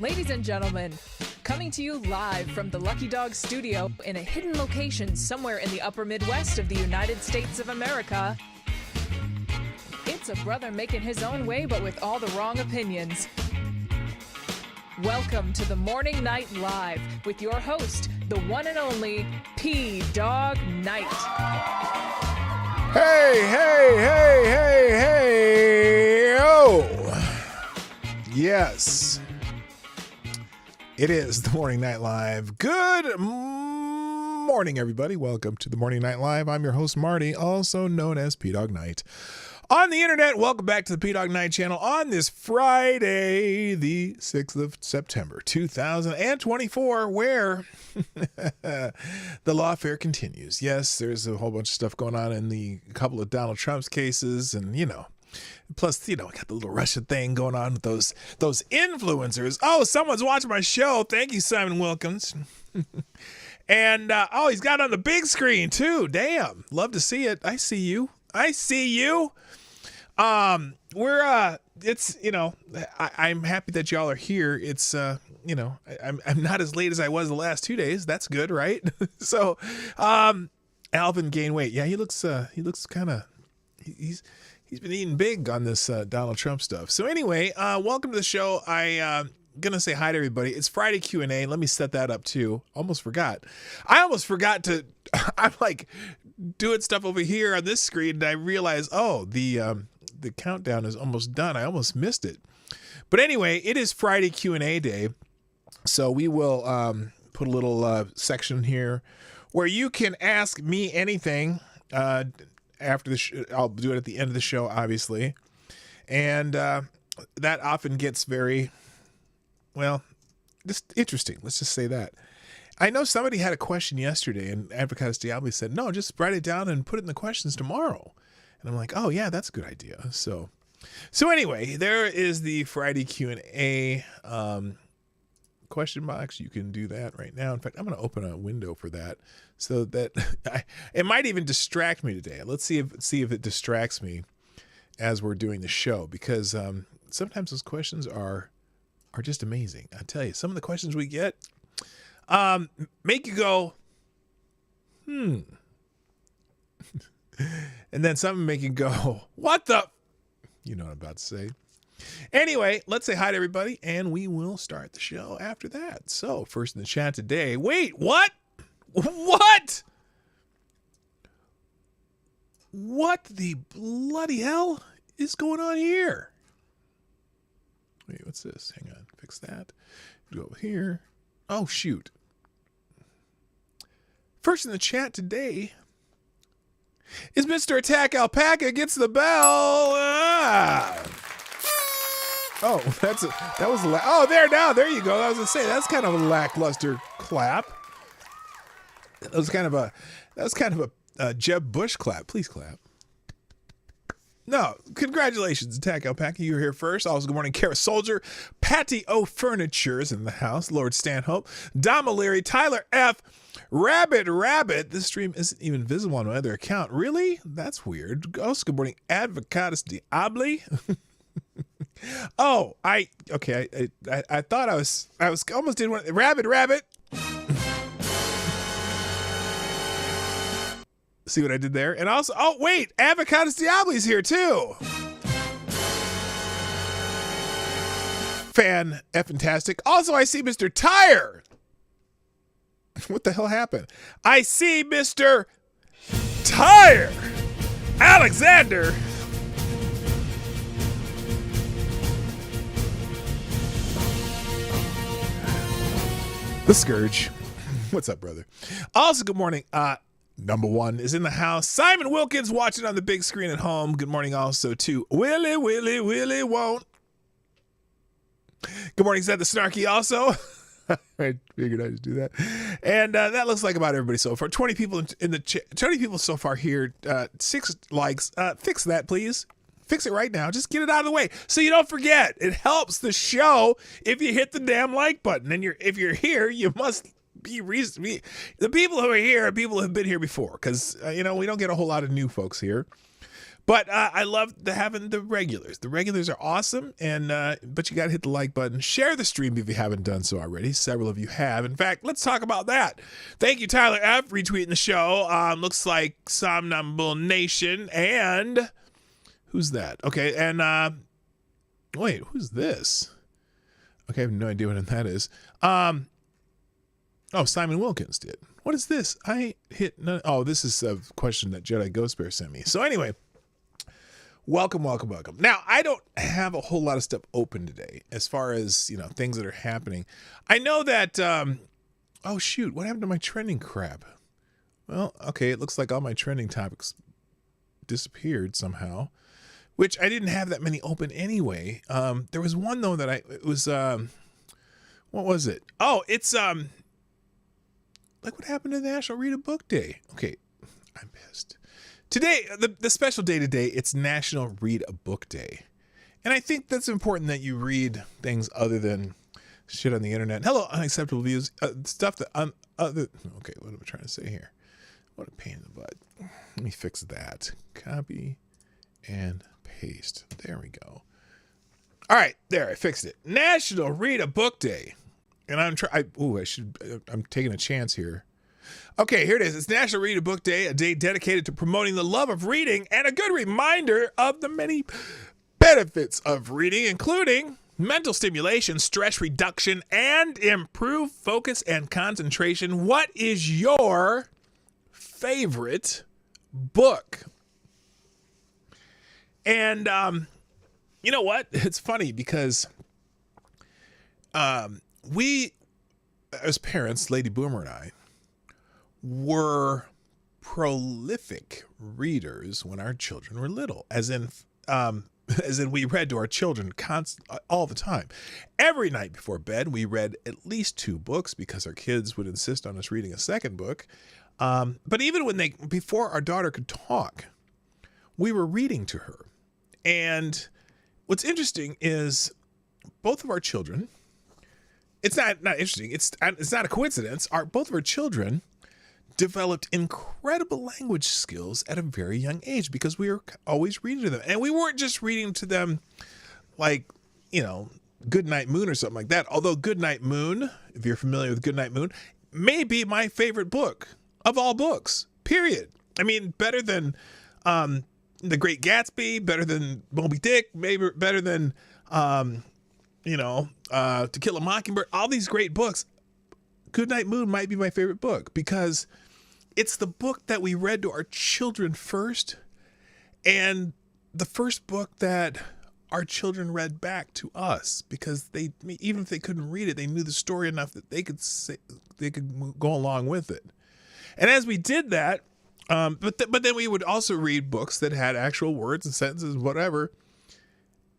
Ladies and gentlemen, coming to you live from the Lucky Dog studio in a hidden location somewhere in the upper Midwest of the United States of America, it's a brother making his own way but with all the wrong opinions. Welcome to the Morning Night Live with your host, the one and only P-Dog Knight. Hey, oh. Yes. It is the Morning Night Live. Good morning, everybody. Welcome to the Morning Night Live. I'm your host, Marty, also known as P-Dog Knight. On the internet, welcome back to the P-Dog Knight channel on this Friday, the 6th of September, 2024, where the lawfare continues. Yes, there's a whole bunch of stuff going on in a couple of Donald Trump's cases, and, plus, we got the little Russia thing going on with those influencers. Oh, someone's watching my show. Thank you, Simon Wilkins. And, he's got it on the big screen, too. Damn. Love to see it. I see you. I'm happy that y'all are here. It's, I'm not as late as I was the last 2 days. That's good, right? So, Alvin gained weight. Yeah, he looks kind of, he's been eating big on this Donald Trump stuff. So anyway, welcome to the show. I'm going to say hi to everybody. It's Friday Q&A. Let me set that up too. I almost forgot to, I'm like doing stuff over here on this screen and I realized, the countdown is almost done. I almost missed it. But anyway, it is Friday Q&A day. So we will put a little section here where you can ask me anything after the I'll do it at the end of the show, obviously. And that often gets very, just interesting. Let's just say that. I know somebody had a question yesterday and Advocatus Diablo said, no, just write it down and put it in the questions tomorrow. And I'm like, oh yeah, that's a good idea. So anyway, there is the Friday Q&A question box. You can do that right now. In fact, I'm going to open a window for that so that it might even distract me today. Let's see if it distracts me as we're doing the show, because sometimes those questions are just amazing. I tell you, some of the questions we get make you go, and then some make you go, what the? You know what I'm about to say. Anyway, let's say hi to everybody, and we will start the show after that. So, first in the chat today. Wait, what? What? What the bloody hell is going on here? Wait, what's this? Hang on, fix that. Go over here. Oh, shoot. First in the chat today is Mr. Attack Alpaca gets the bell. Oh, that was there you go. I was gonna say that's kind of a lackluster clap. That was kind of a Jeb Bush clap. Please clap. No, congratulations, Attack Alpaca. You were here first. Also, good morning, Kara Soldier, Patty O Furniture's in the house, Lord Stanhope, Dom O'Leary, Tyler F, Rabbit. This stream isn't even visible on my other account. Really? That's weird. Also, good morning, Advocatus Diablo. Oh, I thought I was almost did one. Rabbit. See what I did there? And also, oh wait, Advocatus Diablo's here too. Fantastic. Also, I see Mr. Tire. What the hell happened? I see Mr. Tire Alexander. The Scourge. What's up, brother? Also, good morning. Number one is in the house. Simon Wilkins watching on the big screen at home. Good morning also to Willie Won't. Good morning, Zed the Snarky also. I figured I'd just do that. And that looks like about everybody so far. 20 people in the chat. 20 people so far here. 6 likes. Fix that, please. Fix it right now. Just get it out of the way so you don't forget. It helps the show if you hit the damn like button. And if you're here, you must be the people who are here are people who have been here before, because we don't get a whole lot of new folks here. But I love having the regulars. The regulars are awesome, and but you got to hit the like button. Share the stream if you haven't done so already. Several of you have. In fact, let's talk about that. Thank you, Tyler F. retweeting the show. Looks like Somnambule Nation. And who's that? Okay, and wait, who's this? Okay, I have no idea what that is. Oh, Simon Wilkins did. What is this? I hit none. Oh, this is a question that Jedi Ghost Bear sent me. So anyway. Welcome. Now, I don't have a whole lot of stuff open today as far as, things that are happening. I know that, oh shoot, what happened to my trending crap? Well, okay, it looks like all my trending topics disappeared somehow, which I didn't have that many open anyway. There was one though that it was, what was it? Oh, it's, like what happened to National Read a Book Day? Okay, I'm pissed. Today, the special day today, it's National Read a Book Day. And I think that's important that you read things other than shit on the internet. Hello, unacceptable views. Stuff that okay, what am I trying to say here? What a pain in the butt. Let me fix that. Copy and paste. There we go. All right, there, I fixed it. National Read a Book Day. And I'm taking a chance here. Okay, here it is. It's National Read a Book Day, a day dedicated to promoting the love of reading and a good reminder of the many benefits of reading, including mental stimulation, stress reduction, and improved focus and concentration. What is your favorite book? And you know what? It's funny because we, as parents, Lady Boomer and I, were prolific readers when our children were little, as in we read to our children all the time. Every night before bed, we read at least 2 books because our kids would insist on us reading a second book. But even before our daughter could talk, we were reading to her. And what's interesting is both of our children, it's not interesting, it's not a coincidence, both of our children developed incredible language skills at a very young age because we were always reading to them. And we weren't just reading to them like, Goodnight Moon or something like that. Although Goodnight Moon, if you're familiar with Goodnight Moon, may be my favorite book of all books, period. I mean, better than The Great Gatsby, better than Moby Dick, maybe better than, To Kill a Mockingbird, all these great books. Goodnight Moon might be my favorite book because it's the book that we read to our children first, and the first book that our children read back to us because even if they couldn't read it, they knew the story enough that they could go along with it. And as we did that, but then we would also read books that had actual words and sentences, whatever,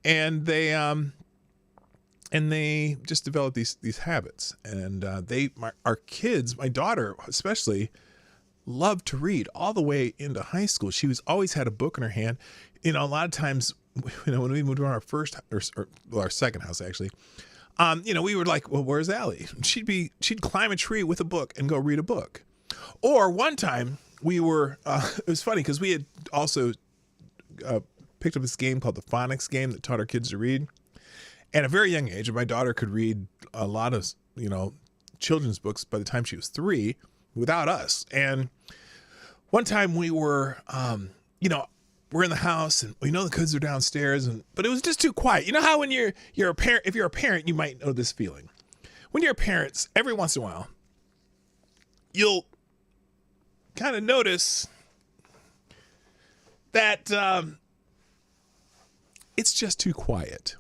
and they just developed these habits. And our kids, my daughter especially, loved to read all the way into high school. She always had a book in her hand. A lot of times, when we moved to our first or our second house actually, we were like, well, where's Allie? She'd climb a tree with a book and go read a book. Or one time we were, it was funny because we had also picked up this game called the Phonics game that taught our kids to read. At a very young age, my daughter could read a lot of, children's books by the time she was 3 without us. And one time we were, we're in the house and we know the kids are downstairs, but it was just too quiet. You know how when you're a parent, if you're a parent, you might know this feeling. When you're parents, every once in a while, you'll kind of notice that it's just too quiet.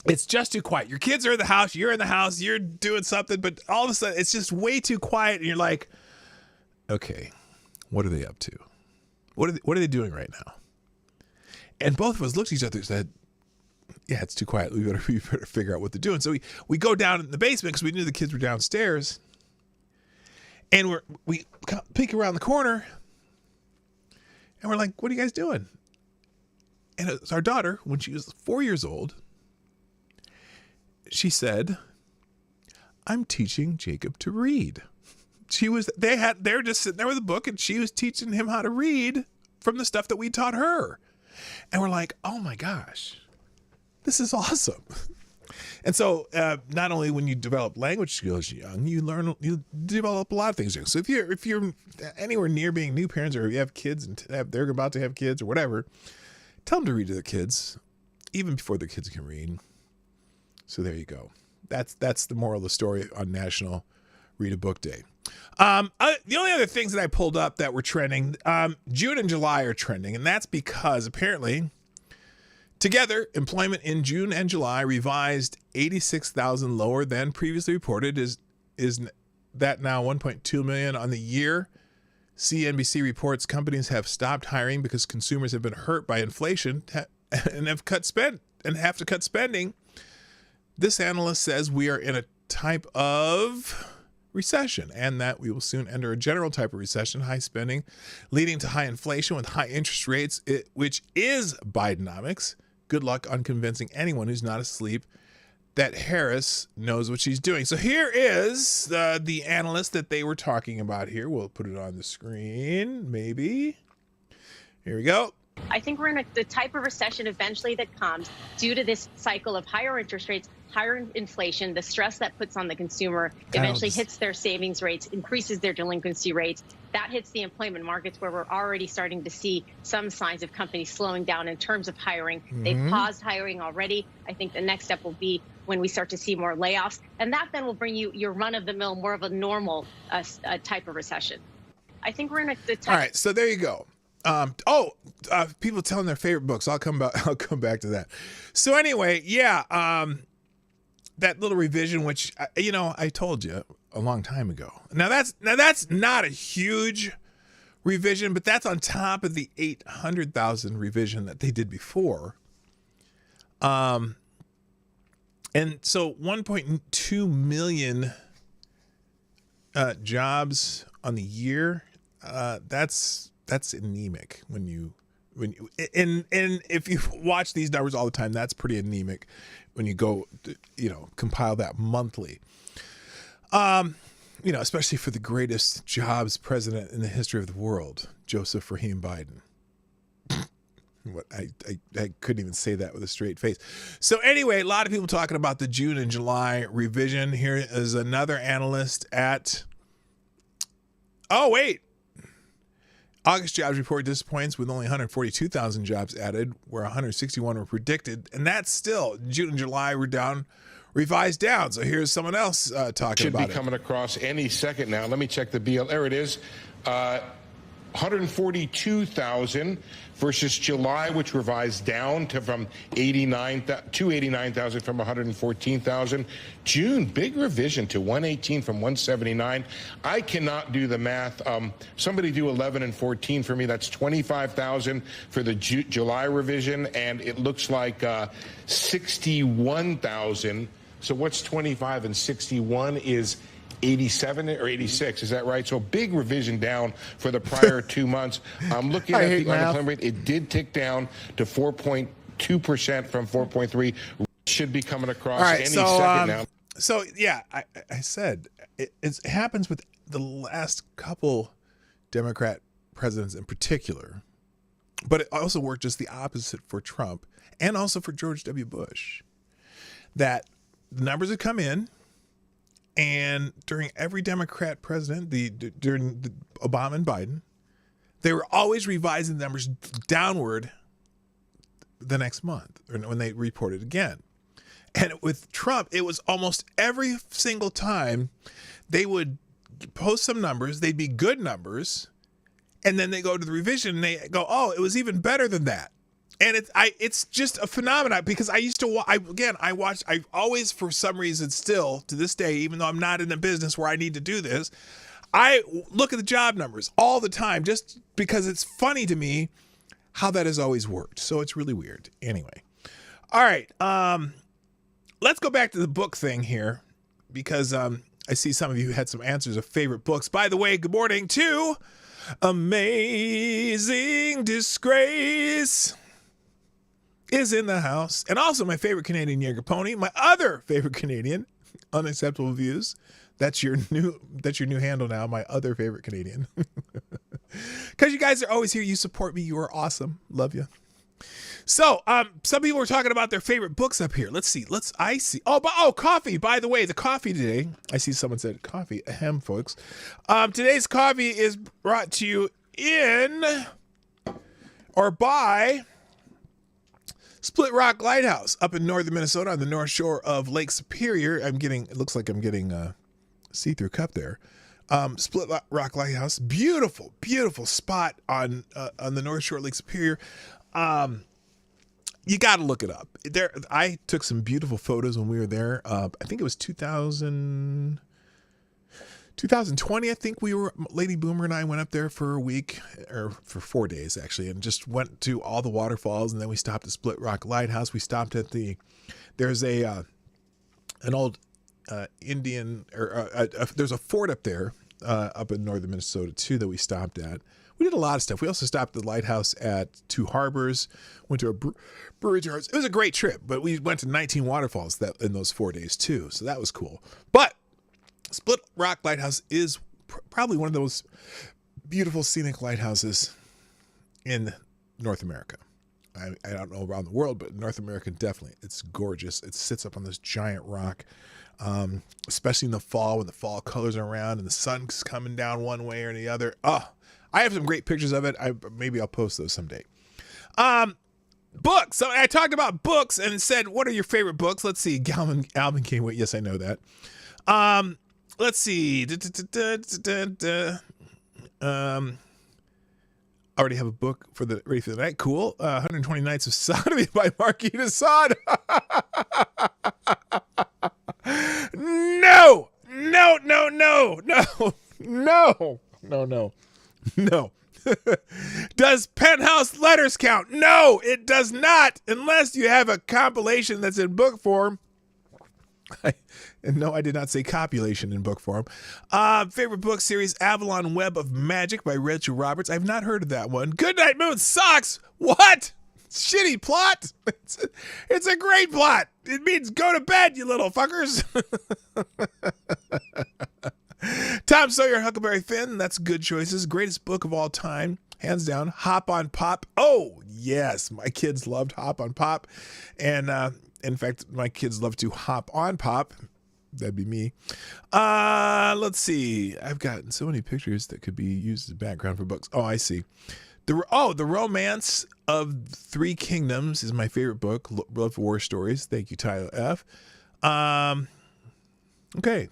It's just too quiet. Your kids are in the house, you're in the house, you're doing something, but all of a sudden it's just way too quiet and you're like, okay, what are they up to? What are they doing right now? And both of us looked at each other and said, yeah, it's too quiet. We better figure out what they're doing. So we go down in the basement because we knew the kids were downstairs, and we peek around the corner and we're like, what are you guys doing? And it was our daughter, when she was 4 years old. She said, I'm teaching Jacob to read. They were just sitting there with a book and she was teaching him how to read from the stuff that we taught her. And we're like, oh my gosh, this is awesome. And so not only when you develop language skills young, you develop a lot of things young. So if you're anywhere near being new parents, or you have kids and they're about to have kids or whatever, tell them to read to their kids, even before their kids can read. So there you go. That's the moral of the story on National Read a Book Day. The only other things that I pulled up that were trending, June and July are trending, and that's because apparently together, employment in June and July revised 86,000 lower than previously reported. Is that now 1.2 million on the year? CNBC reports companies have stopped hiring because consumers have been hurt by inflation and have to cut spending. This analyst says we are in a type of recession and that we will soon enter a general type of recession, high spending leading to high inflation with high interest rates, which is Bidenomics. Good luck on convincing anyone who's not asleep that Harris knows what she's doing. So here is the analyst that they were talking about here. We'll put it on the screen, maybe. Here we go. I think we're in the type of recession eventually that comes due to this cycle of higher interest rates, higher inflation, the stress that puts on the consumer eventually hits their savings rates, increases their delinquency rates. That hits the employment markets where we're already starting to see some signs of companies slowing down in terms of hiring. They've paused hiring already. I think the next step will be when we start to see more layoffs. And that then will bring you your run-of-the-mill, more of a normal type of recession. I think we're in the type. All right, so there you go. People telling their favorite books. I'll come back to that. So anyway, that little revision, which I told you a long time ago. Now that's not a huge revision, but that's on top of the 800,000 revision that they did before. And so 1.2 million jobs on the year. That's anemic when you and if you watch these numbers all the time, that's pretty anemic when you go compile that monthly. Especially for the greatest jobs president in the history of the world, Joseph Rahim Biden. What I couldn't even say that with a straight face. So anyway, a lot of people talking about the June and July revision. Here is another analyst at August jobs report disappoints with only 142,000 jobs added, where 161 were predicted. And that's still, June and July were revised down. So here's someone else talking about it. Should be coming across any second now. Let me check the BL. There it is. 142,000 versus July, which revised down from 289,000 from 114,000. June, big revision to 118 from 179. I cannot do the math. Somebody do 11 and 14 for me. That's 25,000 for the July revision, and it looks like 61,000. So what's 25 and 61 is 87 or 86, is that right? So big revision down for the prior 2 months. I'm looking at the unemployment rate. It did tick down to 4.2% from 4.3. Should be coming across any second now. So yeah, I said it happens with the last couple Democrat presidents in particular, but it also worked just the opposite for Trump and also for George W. Bush. That the numbers would come in. And during every Democrat president, during the Obama and Biden, they were always revising the numbers downward the next month or when they reported again. And with Trump, it was almost every single time they would post some numbers, they'd be good numbers, and then they go to the revision and they go, oh, it was even better than that. And it's just a phenomenon because I used to I always, for some reason, still to this day, even though I'm not in a business where I need to do this, I look at the job numbers all the time just because it's funny to me how that has always worked. So it's really weird. Anyway. All right. Let's go back to the book thing here because I see some of you had some answers of favorite books. By the way, good morning to Amazing Disgrace is in the house. And also my favorite Canadian Jaeger pony, my other favorite Canadian, Unacceptable Views. That's your new handle now, my other favorite Canadian. Because you guys are always here. You support me. You are awesome. Love you. So, some people were talking about their favorite books up here. Let's see. Coffee. By the way, the coffee today. I see someone said coffee. Ahem, folks. Today's coffee is brought to you by Split Rock Lighthouse up in northern Minnesota on the north shore of Lake Superior. It looks like I'm getting a see-through cup there. Split Rock Lighthouse, beautiful, beautiful spot on the north shore of Lake Superior. You got to look it up. I took some beautiful photos when we were there. I think it was 2020. I think Lady Boomer and I went up there for a week, or for 4 days actually, and just went to all the waterfalls. And then we stopped at Split Rock Lighthouse. We stopped at there's an old Indian, there's a fort up there up in northern Minnesota too that we stopped at. We did a lot of stuff. We also stopped at the lighthouse at Two Harbors, went to a brewery. It was a great trip, but we went to 19 waterfalls in those 4 days too, so that was cool. But Split Rock Lighthouse is probably one of those beautiful scenic lighthouses in North America. I don't know around the world, but North America definitely. It's gorgeous. It sits up on this giant rock, especially in the fall when the fall colors are around and the sun's coming down one way or the other. I have some great pictures of it. Maybe I'll post those someday. Books. So I talked about books and said, what are your favorite books? Let's see. Alvin King. Wait, yes, I know that. Let's see. I already have a book ready for the night. Cool. 120 Nights of Sodomy by Marquis de Sade. No. Does Penthouse Letters count? No, it does not, unless you have a compilation that's in book form. And no, I did not say copulation in book form. Favorite book series, Avalon Web of Magic by Rachel Roberts. I've not heard of that one. Goodnight Moon sucks. What? Shitty plot. It's a great plot. It means go to bed, you little fuckers. Tom Sawyer, Huckleberry Finn. That's good choices. Greatest book of all time. Hands down. Hop on Pop. Oh, yes. My kids loved Hop on Pop. And in fact, my kids love to hop on Pop. That'd be me. Let's see. I've got so many pictures that could be used as background for books. Oh, I see. The Romance of Three Kingdoms is my favorite book. Love war stories. Thank you, Tyler F. Okay.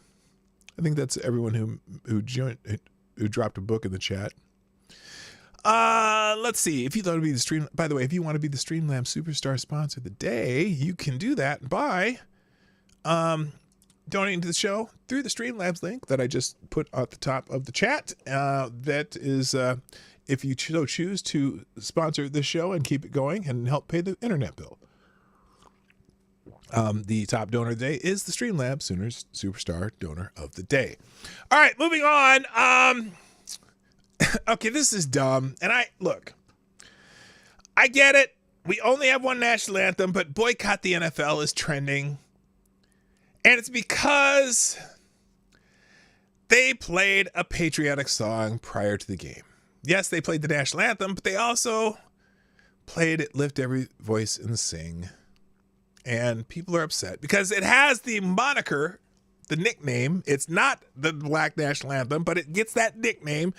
I think that's everyone who dropped a book in the chat. Let's see. If you want to be by the way, if you want to be the Streamlabs Superstar sponsor of the day, you can do that by donating to the show through the Streamlabs link that I just put at the top of the chat. That is, if you so choose to sponsor this show and keep it going and help pay the internet bill. The top donor of the day is the Streamlabs Sooners Superstar Donor of the Day. All right, moving on. Okay, this is dumb. And I get it. We only have one national anthem, but boycott the NFL is trending. And it's because they played a patriotic song prior to the game. Yes, they played the national anthem, but they also played it, Lift Every Voice and Sing. And people are upset because it has the moniker, the nickname. It's not the Black National Anthem, but it gets that nickname.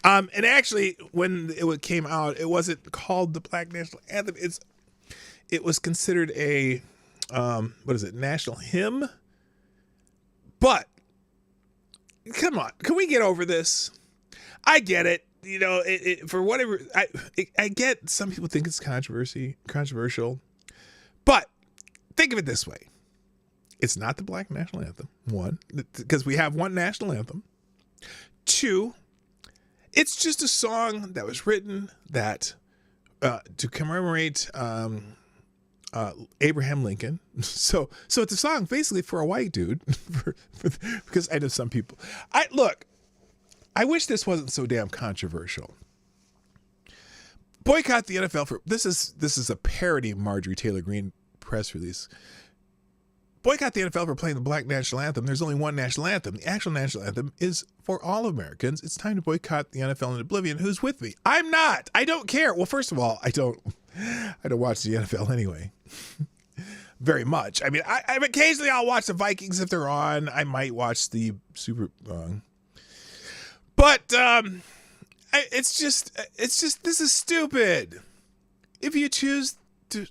And actually, when it came out, it wasn't called the Black National Anthem. It was considered a, national hymn? But, come on, can we get over this? I get it. You know, for whatever, I get some people think it's controversial, but think of it this way. It's not the Black National Anthem, one, because we have one national anthem. Two, it's just a song that was written to commemorate Abraham Lincoln. So it's a song basically for a white dude, because I know some people. I wish this wasn't so damn controversial. Boycott the NFL for this is a parody of Marjorie Taylor Greene press release. Boycott the NFL for playing the Black National Anthem. There's only one national anthem. The actual national anthem is for all Americans. It's time to boycott the NFL in oblivion. Who's with me? I'm not. I don't care. Well, first of all, I don't. I don't watch the NFL anyway. Very much. I mean, I occasionally I'll watch the Vikings if they're on. I might watch the Super. But it's just this is stupid. If you choose to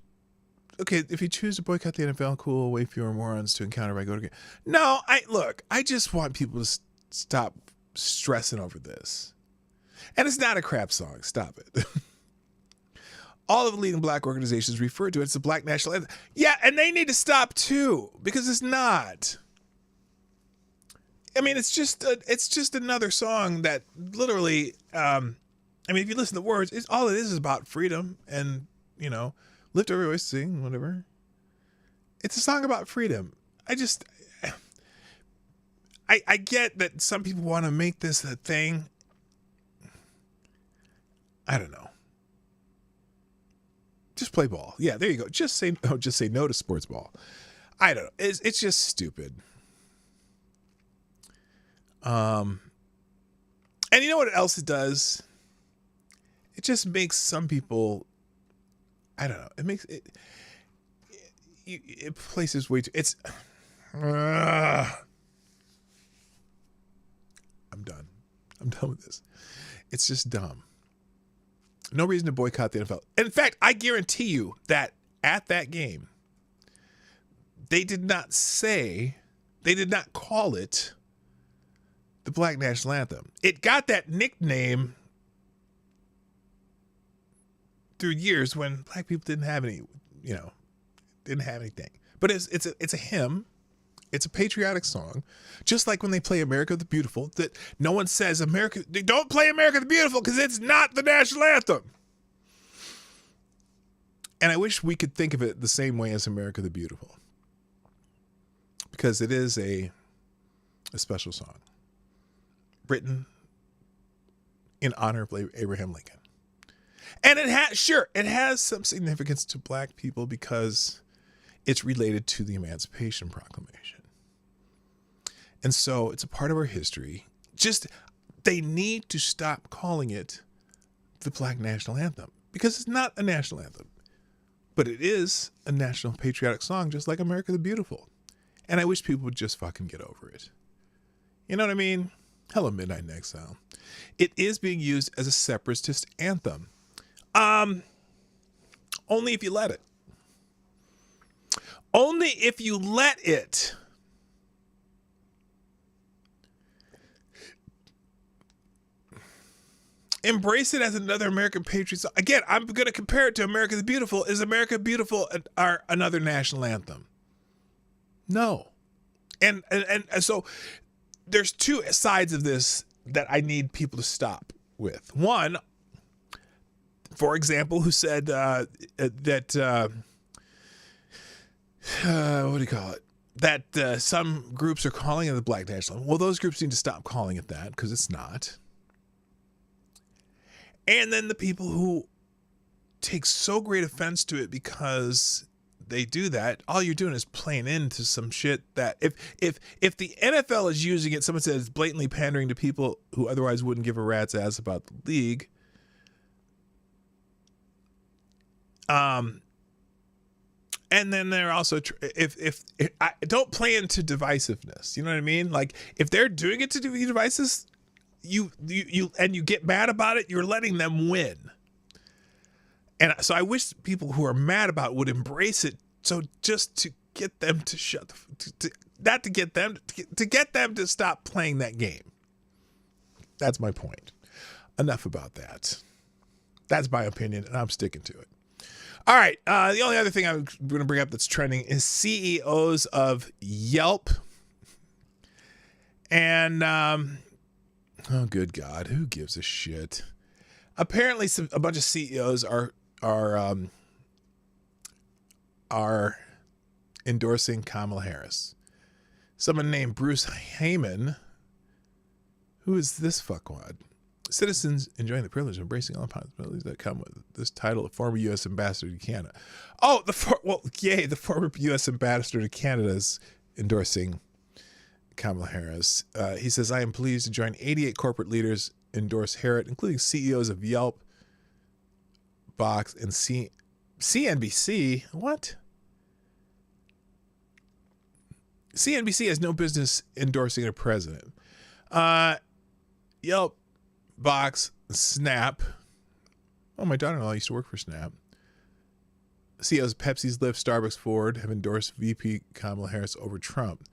boycott the NFL, cool. Way fewer morons to encounter by going to. No, I just want people to stop stressing over this. And it's not a crap song. Stop it. All of the leading black organizations refer to it as the Black National Anthem. Yeah, and they need to stop too, because it's not. I mean, it's just another song that literally. I mean, if you listen to the words, all it is about freedom and lift every voice, sing, whatever. It's a song about freedom. I get that some people want to make this a thing. I don't know. Just play ball. Yeah, there you go. Just say no to sports ball. I don't know. It's just stupid. And you know what else it does? It just makes some people. I don't know. It makes it. It places way too. It's. I'm done. I'm done with this. It's just dumb. No reason to boycott the NFL. In fact, I guarantee you that at that game, they did not call it the Black National Anthem. It got that nickname through years when black people didn't have any, didn't have anything. But it's a hymn. It's a patriotic song. Just like when they play America the Beautiful, that no one says America, they don't play America the Beautiful because it's not the national anthem. And I wish we could think of it the same way as America the Beautiful. Because it is a special song. Written in honor of Abraham Lincoln. And it has some significance to black people because it's related to the Emancipation Proclamation. And so it's a part of our history. Just, they need to stop calling it the Black National Anthem because it's not a national anthem, but it is a national patriotic song, just like America the Beautiful. And I wish people would just fucking get over it. You know what I mean? Hello, Midnight in Exile. It is being used as a separatist anthem. Only if you let it. Only if you let it. Embrace it as another American patriot song. Again, I'm going to compare it to America the Beautiful. Is America Beautiful another national anthem? No. And so there's two sides of this that I need people to stop with. One, for example, who said what do you call it? That some groups are calling it the Black National. Well, those groups need to stop calling it that because it's not. And then the people who take so great offense to it because they do that, all you're doing is playing into some shit that if the NFL is using it, someone says blatantly pandering to people who otherwise wouldn't give a rat's ass about the league. And then they're also if don't play into divisiveness. You know what I mean? Like if they're doing it to do devices, you get mad about it, you're letting them win. And so I wish people who are mad about it would embrace it. So just to get them to shut to get them to stop playing that game. That's my point. Enough about that. That's my opinion, and I'm sticking to it. All right. The only other thing I'm going to bring up that's trending is CEOs of Yelp. And, oh, good God, who gives a shit? Apparently, a bunch of CEOs are endorsing Kamala Harris. Someone named Bruce Heyman. Who is this fuckwad? Citizens enjoying the privilege of embracing all the possibilities that come with this title of former U.S. ambassador to Canada. Oh, the former U.S. ambassador to Canada is endorsing Kamala Harris. He says, I am pleased to join 88 corporate leaders endorse Harris, including CEOs of Yelp, Box, and CNBC, what? CNBC has no business endorsing a president. Yelp, Box, Snap. Oh, my daughter-in-law used to work for Snap. CEOs of Pepsi's, Lyft, Starbucks, Ford have endorsed VP Kamala Harris over Trump.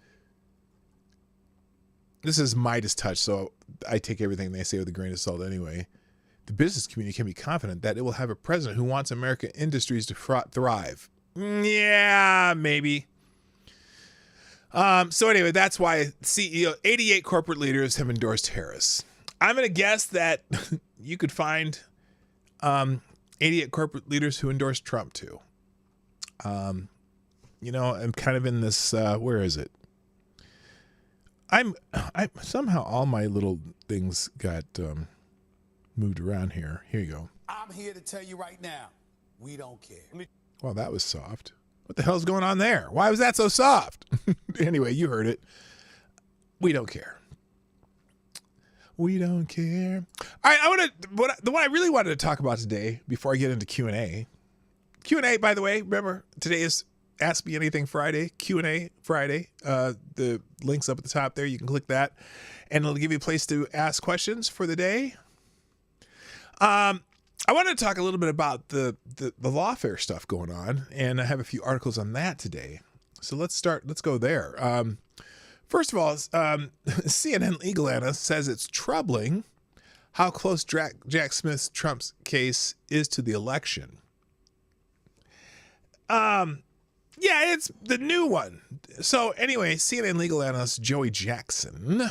This is Midas touch, so I take everything they say with a grain of salt anyway. The business community can be confident that it will have a president who wants American industries to thrive. Yeah, maybe. So anyway, that's why 88 corporate leaders have endorsed Harris. I'm going to guess that you could find 88 corporate leaders who endorsed Trump too. I'm kind of in this, where is it? I somehow all my little things got moved around here. Here you go. I'm here to tell you right now, we don't care. Well, that was soft. What the hell's going on there? Why was that so soft? Anyway, you heard it. We don't care. We don't care. All right, the one I really wanted to talk about today before I get into Q&A. Q&A, by the way, remember, today is Ask Me Anything Friday, Q&A Friday. The link's up at the top there. You can click that, and it'll give you a place to ask questions for the day. I wanted to talk a little bit about the lawfare stuff going on, and I have a few articles on that today. So let's go there. First of all, CNN legal analyst says it's troubling how close Jack Smith's Trump's case is to the election. Yeah, it's the new one. So anyway, CNN legal analyst Joey Jackson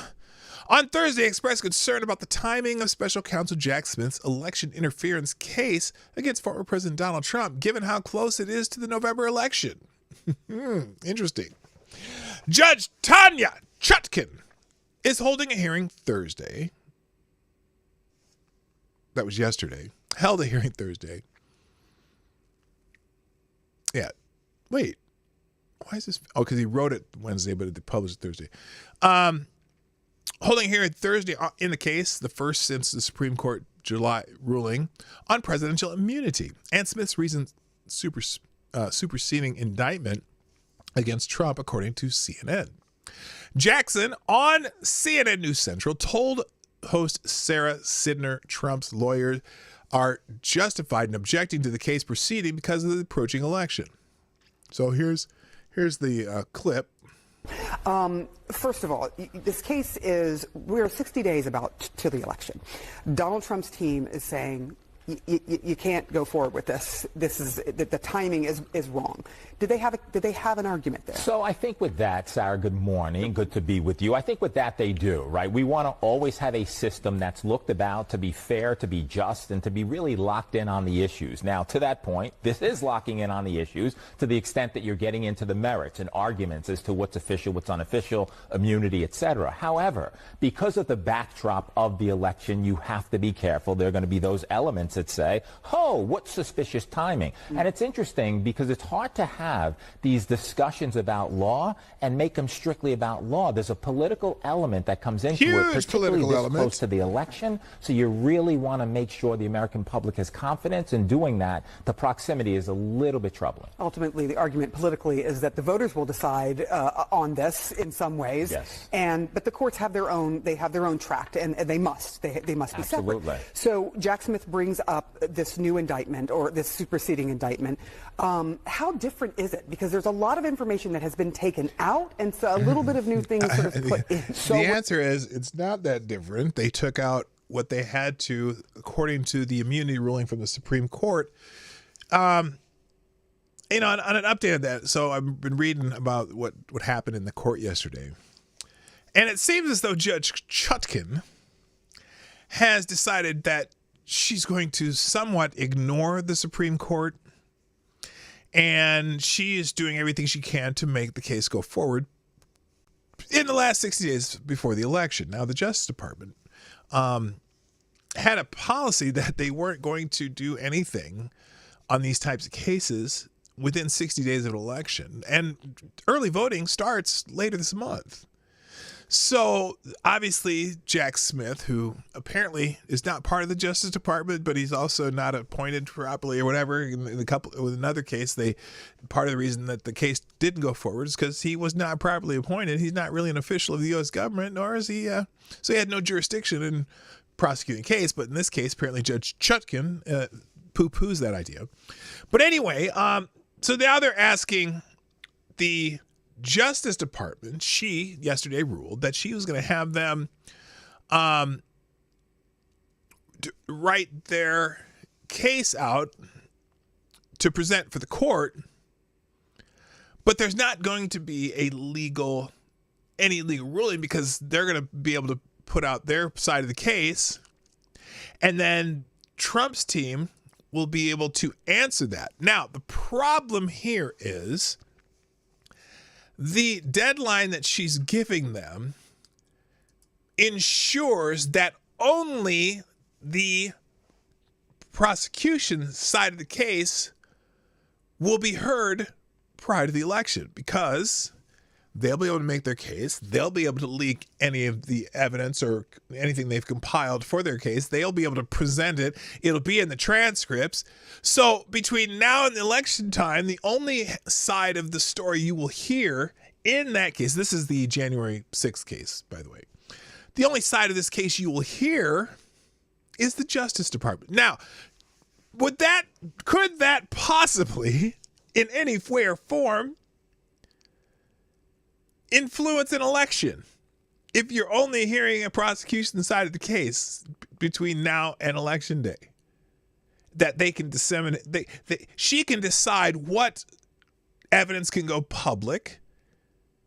on Thursday expressed concern about the timing of special counsel Jack Smith's election interference case against former President Donald Trump, given how close it is to the November election. Interesting. Judge Tanya Chutkin is holding a hearing Thursday. That was yesterday. Held a hearing Thursday. Yeah. Wait. Why is this? Oh, because he wrote it Wednesday, but it published Thursday. Holding a hearing Thursday in the case, the first since the Supreme Court July ruling on presidential immunity and Smith's recent superseding indictment against Trump, according to CNN. Jackson on CNN News Central told host Sarah Sidner Trump's lawyers are justified in objecting to the case proceeding because of the approaching election. So here's the clip. First of all, this case we're 60 days to the election. Donald Trump's team is saying you can't go forward with this. The timing is wrong. Did they have an argument there? So I think with that, Sarah, good morning. Good to be with you. I think with that they do, right? We want to always have a system that's looked about to be fair, to be just, and to be really locked in on the issues. Now, to that point, this is locking in on the issues to the extent that you're getting into the merits and arguments as to what's official, what's unofficial, immunity, etc. However, because of the backdrop of the election, you have to be careful. There are going to be those elements that say, oh, what suspicious timing. And it's interesting because it's hard to have these discussions about law and make them strictly about law. There's a political element that comes into it, particularly this close to the election. So you really want to make sure the American public has confidence in doing that. The proximity is a little bit troubling. Ultimately, the argument politically is that the voters will decide on this in some ways. Yes. But the courts have their own. They have their own track, and they must. They must be separate. Absolutely. So Jack Smith brings up this new indictment or this superseding indictment. How different is it? Because there's a lot of information that has been taken out, and so a little bit of new things sort of put in. So the answer is it's not that different. They took out what they had to, according to the immunity ruling from the Supreme Court. On an update of that, so I've been reading about what happened in the court yesterday, and it seems as though Judge Chutkin has decided that she's going to somewhat ignore the Supreme Court, and she is doing everything she can to make the case go forward in the last 60 days before the election. Now, the Justice Department had a policy that they weren't going to do anything on these types of cases within 60 days of an election. And early voting starts later this month. So obviously Jack Smith, who apparently is not part of the Justice Department, but he's also not appointed properly or whatever. With another case, part of the reason that the case didn't go forward is because he was not properly appointed. He's not really an official of the U.S. government, nor is he. So he had no jurisdiction in prosecuting the case. But in this case, apparently Judge Chutkan poo-poos that idea. But anyway, so now they're asking the Justice Department. She yesterday ruled that she was going to have them write their case out to present for the court, but there's not going to be any legal ruling because they're going to be able to put out their side of the case, and then Trump's team will be able to answer that. Now, the problem here is the deadline that she's giving them ensures that only the prosecution side of the case will be heard prior to the election, because they'll be able to make their case. They'll be able to leak any of the evidence or anything they've compiled for their case. They'll be able to present it. It'll be in the transcripts. So between now and the election time, the only side of the story you will hear in that case, this is the January 6th case, by the way. The only side of this case you will hear is the Justice Department. Now, could that possibly, in any way or form, influence an election if you're only hearing a prosecution side of the case between now and election day? That they can disseminate, she can decide what evidence can go public,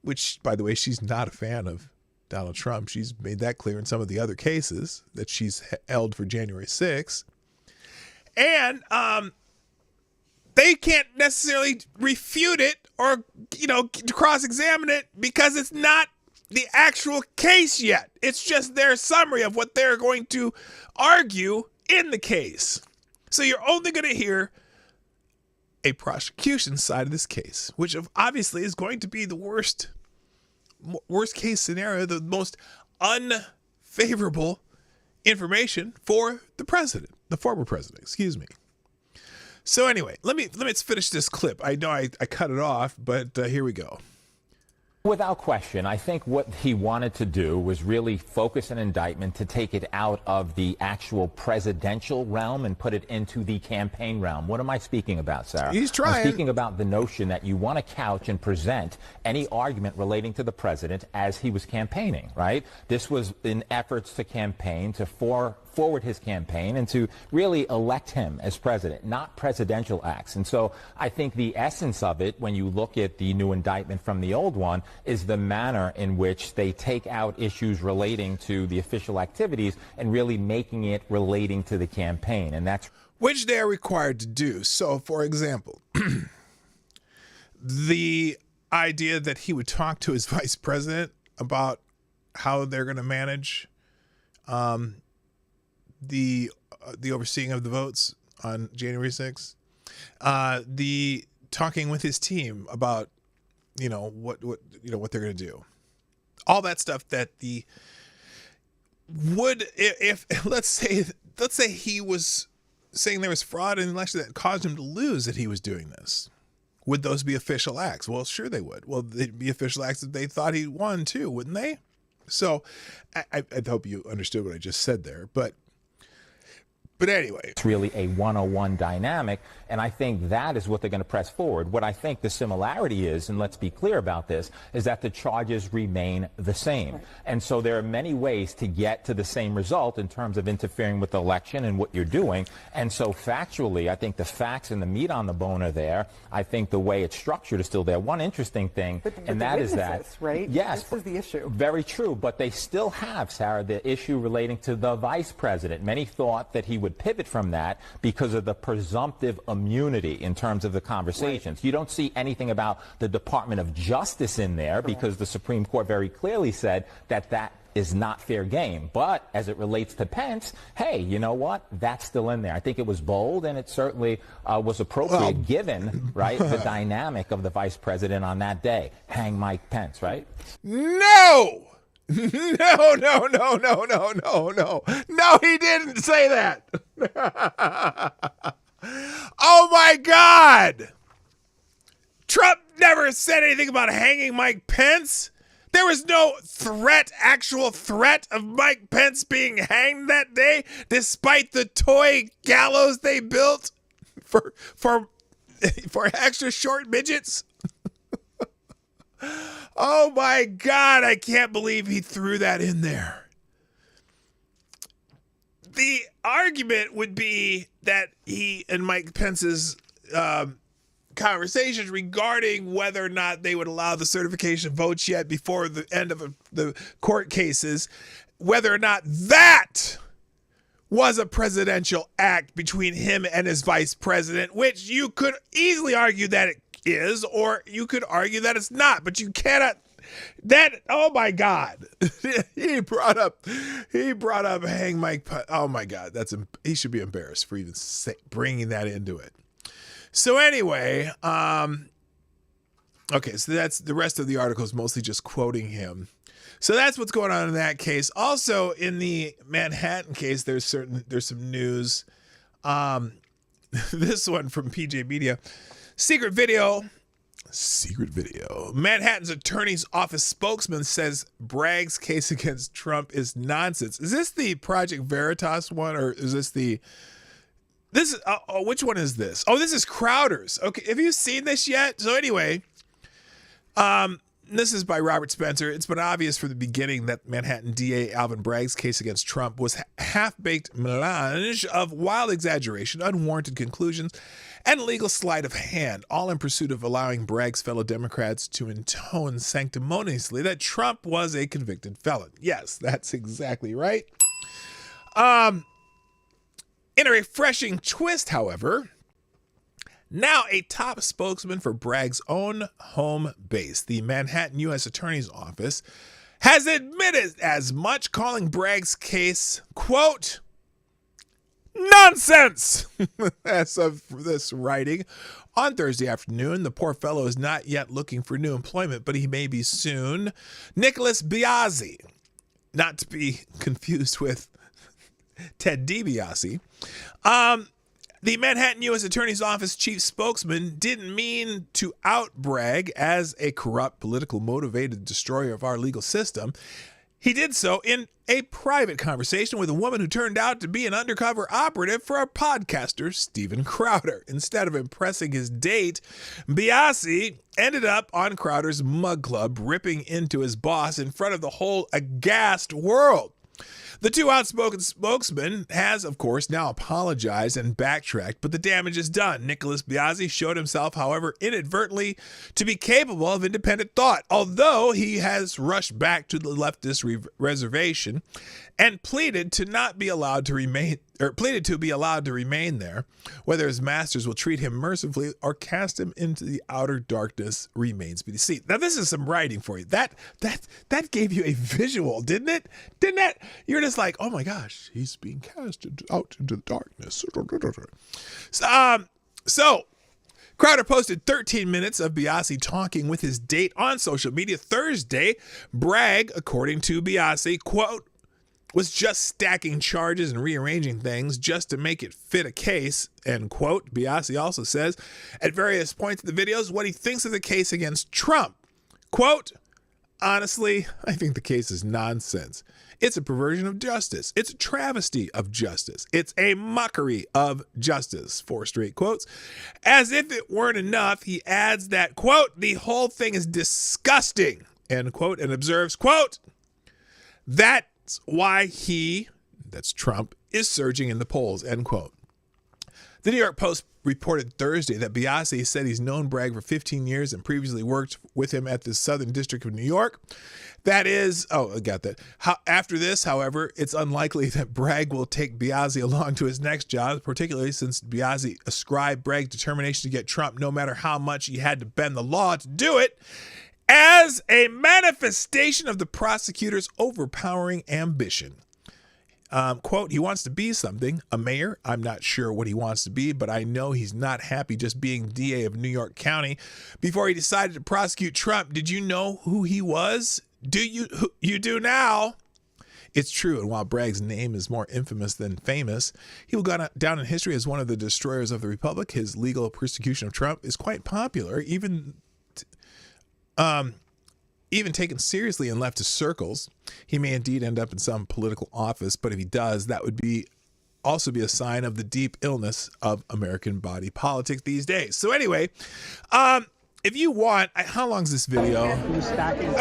which, by the way, she's not a fan of Donald Trump. She's made that clear in some of the other cases that she's held for January 6th. And they can't necessarily refute it or, cross-examine it because it's not the actual case yet. It's just their summary of what they're going to argue in the case. So you're only going to hear a prosecution side of this case, which obviously is going to be the worst case scenario, the most unfavorable information for the former president, excuse me. So anyway, let me finish this clip. I know I cut it off, but here we go. Without question, I think what he wanted to do was really focus an indictment to take it out of the actual presidential realm and put it into the campaign realm. What am I speaking about, Sarah? He's trying. I'm speaking about the notion that you want to couch and present any argument relating to the president as he was campaigning, right? This was in efforts to campaign, to forward his campaign and to really elect him as president, not presidential acts. And so I think the essence of it, when you look at the new indictment from the old one, is the manner in which they take out issues relating to the official activities and really making it relating to the campaign. And that's which they are required to do. So, for example, the idea that he would talk to his vice president about how they're going to manage the overseeing of the votes on January 6th, the talking with his team about what they're going to do, all that stuff that if let's say he was saying there was fraud in the election that caused him to lose, that he was doing this, would those be official acts? Well, sure they would. Well, they'd be official acts if they thought he won too, wouldn't they? So I hope you understood what I just said there, but anyway. It's really a 101 dynamic, and I think that is what they're going to press forward. What I think the similarity is, and let's be clear about this, is that the charges remain the same. Right. And so there are many ways to get to the same result in terms of interfering with the election and what you're doing. And so factually, I think the facts and the meat on the bone are there. I think the way it's structured is still there. One interesting thing, and that is that, right? Yes. This is the issue. Very true, but they still have, Sarah, the issue relating to the vice president. Many thought that he would pivot from that because of the presumptive immunity in terms of the conversations. Right. You don't see anything about the Department of Justice in there because the Supreme Court very clearly said that that is not fair game. But as it relates to Pence, hey, you know what? That's still in there. I think it was bold, and it certainly was appropriate given, right, the dynamic of the vice president on that day. Hang Mike Pence, right? No! No, he didn't say that. Oh my God. Trump never said anything about hanging Mike Pence. There was no actual threat of Mike Pence being hanged that day, despite the toy gallows they built for extra short midgets. Oh my God, I can't believe he threw that in there. The argument would be that he and Mike Pence's conversations regarding whether or not they would allow the certification votes yet before the end of the court cases, whether or not that was a presidential act between him and his vice president, which you could easily argue that it is, or you could argue that it's not, but you cannot. Oh my God. he brought up hang Mike. Oh my God. He should be embarrassed for even bringing that into it. So anyway, okay, so that's the rest of the article is mostly just quoting him. So that's what's going on in that case. Also, in the Manhattan case, there's some news. This one from PJ Media. Secret video. Manhattan's attorney's office spokesman says Bragg's case against Trump is nonsense. Is this the Project Veritas one, or is this the... which one is this? Oh, this is Crowder's. Okay, have you seen this yet? So anyway, this is by Robert Spencer. It's been obvious from the beginning that Manhattan DA Alvin Bragg's case against Trump was half-baked melange of wild exaggeration, unwarranted conclusions, and legal sleight of hand, all in pursuit of allowing Bragg's fellow Democrats to intone sanctimoniously that Trump was a convicted felon. Yes, that's exactly right. In a refreshing twist, however, now a top spokesman for Bragg's own home base, the Manhattan U.S. Attorney's Office, has admitted as much, calling Bragg's case, quote, nonsense. As of this writing on Thursday afternoon, the poor fellow is not yet looking for new employment, but he may be soon. Nicholas Biazzi, not to be confused with Ted DiBiase. The Manhattan U.S. Attorney's Office chief spokesman didn't mean to out Bragg as a corrupt, political motivated destroyer of our legal system. He did so in a private conversation with a woman who turned out to be an undercover operative for our podcaster, Steven Crowder. Instead of impressing his date, Biasi ended up on Crowder's mug club, ripping into his boss in front of the whole aghast world. The too outspoken spokesman has, of course, now apologized and backtracked, but the damage is done. Nicholas Biazzi showed himself, however, inadvertently to be capable of independent thought, although he has rushed back to the leftist reservation and pleaded to be allowed to remain there, whether his masters will treat him mercifully or cast him into the outer darkness remains to be seen. Now, this is some writing for you. That gave you a visual, didn't it? Didn't that? You're just like, oh my gosh, he's being cast out into the darkness. So Crowder posted 13 minutes of Biasi talking with his date on social media Thursday. Bragg, according to Biasi, quote, was just stacking charges and rearranging things just to make it fit a case, end quote. Biasi also says at various points in the videos what he thinks of the case against Trump. Quote, honestly, I think the case is nonsense. It's a perversion of justice. It's a travesty of justice. It's a mockery of justice. 4 straight quotes. As if it weren't enough, he adds that, quote, the whole thing is disgusting, end quote, and observes, quote, that's why that's Trump, is surging in the polls, end quote. The New York Post reported Thursday that Biasi said he's known Bragg for 15 years and previously worked with him at the Southern District of New York. That is, I got that. After this, however, it's unlikely that Bragg will take Biasi along to his next job, particularly since Biasi ascribed Bragg's determination to get Trump, no matter how much he had to bend the law to do it, as a manifestation of the prosecutor's overpowering ambition. Quote, he wants to be something, a mayor. I'm not sure what he wants to be, but I know he's not happy just being DA of New York County. Before he decided to prosecute Trump, did you know who he was? You do now. It's true, and while Bragg's name is more infamous than famous, he will go down in history as one of the destroyers of the republic. His legal persecution of Trump is quite popular, even taken seriously in leftist circles. He may indeed end up in some political office, but if he does, that would also be a sign of the deep illness of American body politics these days. So anyway, if you want, how long is this video?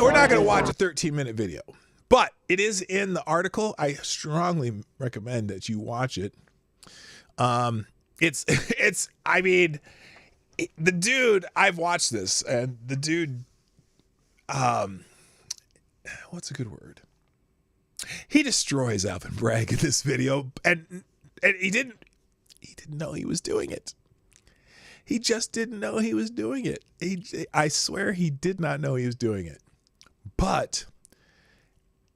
We're not going to watch a 13-minute video. But it is in the article. I strongly recommend that you watch it. The dude, I've watched this, and the dude, what's a good word? He destroys Alvin Bragg in this video, and he didn't know he was doing it. He just didn't know he was doing it. I swear he did not know he was doing it. But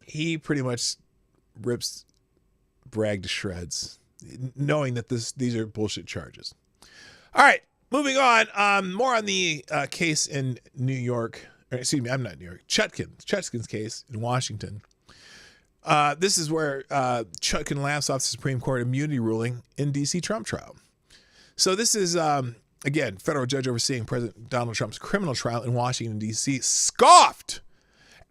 he pretty much rips Bragg to shreds, knowing that these are bullshit charges. All right, moving on. More on the case in New York. Excuse me, I'm not New York. Chutkin's case in Washington. This is where Chutkin laughs off the Supreme Court immunity ruling in D.C. Trump trial. So this is, again, federal judge overseeing President Donald Trump's criminal trial in Washington, D.C. scoffed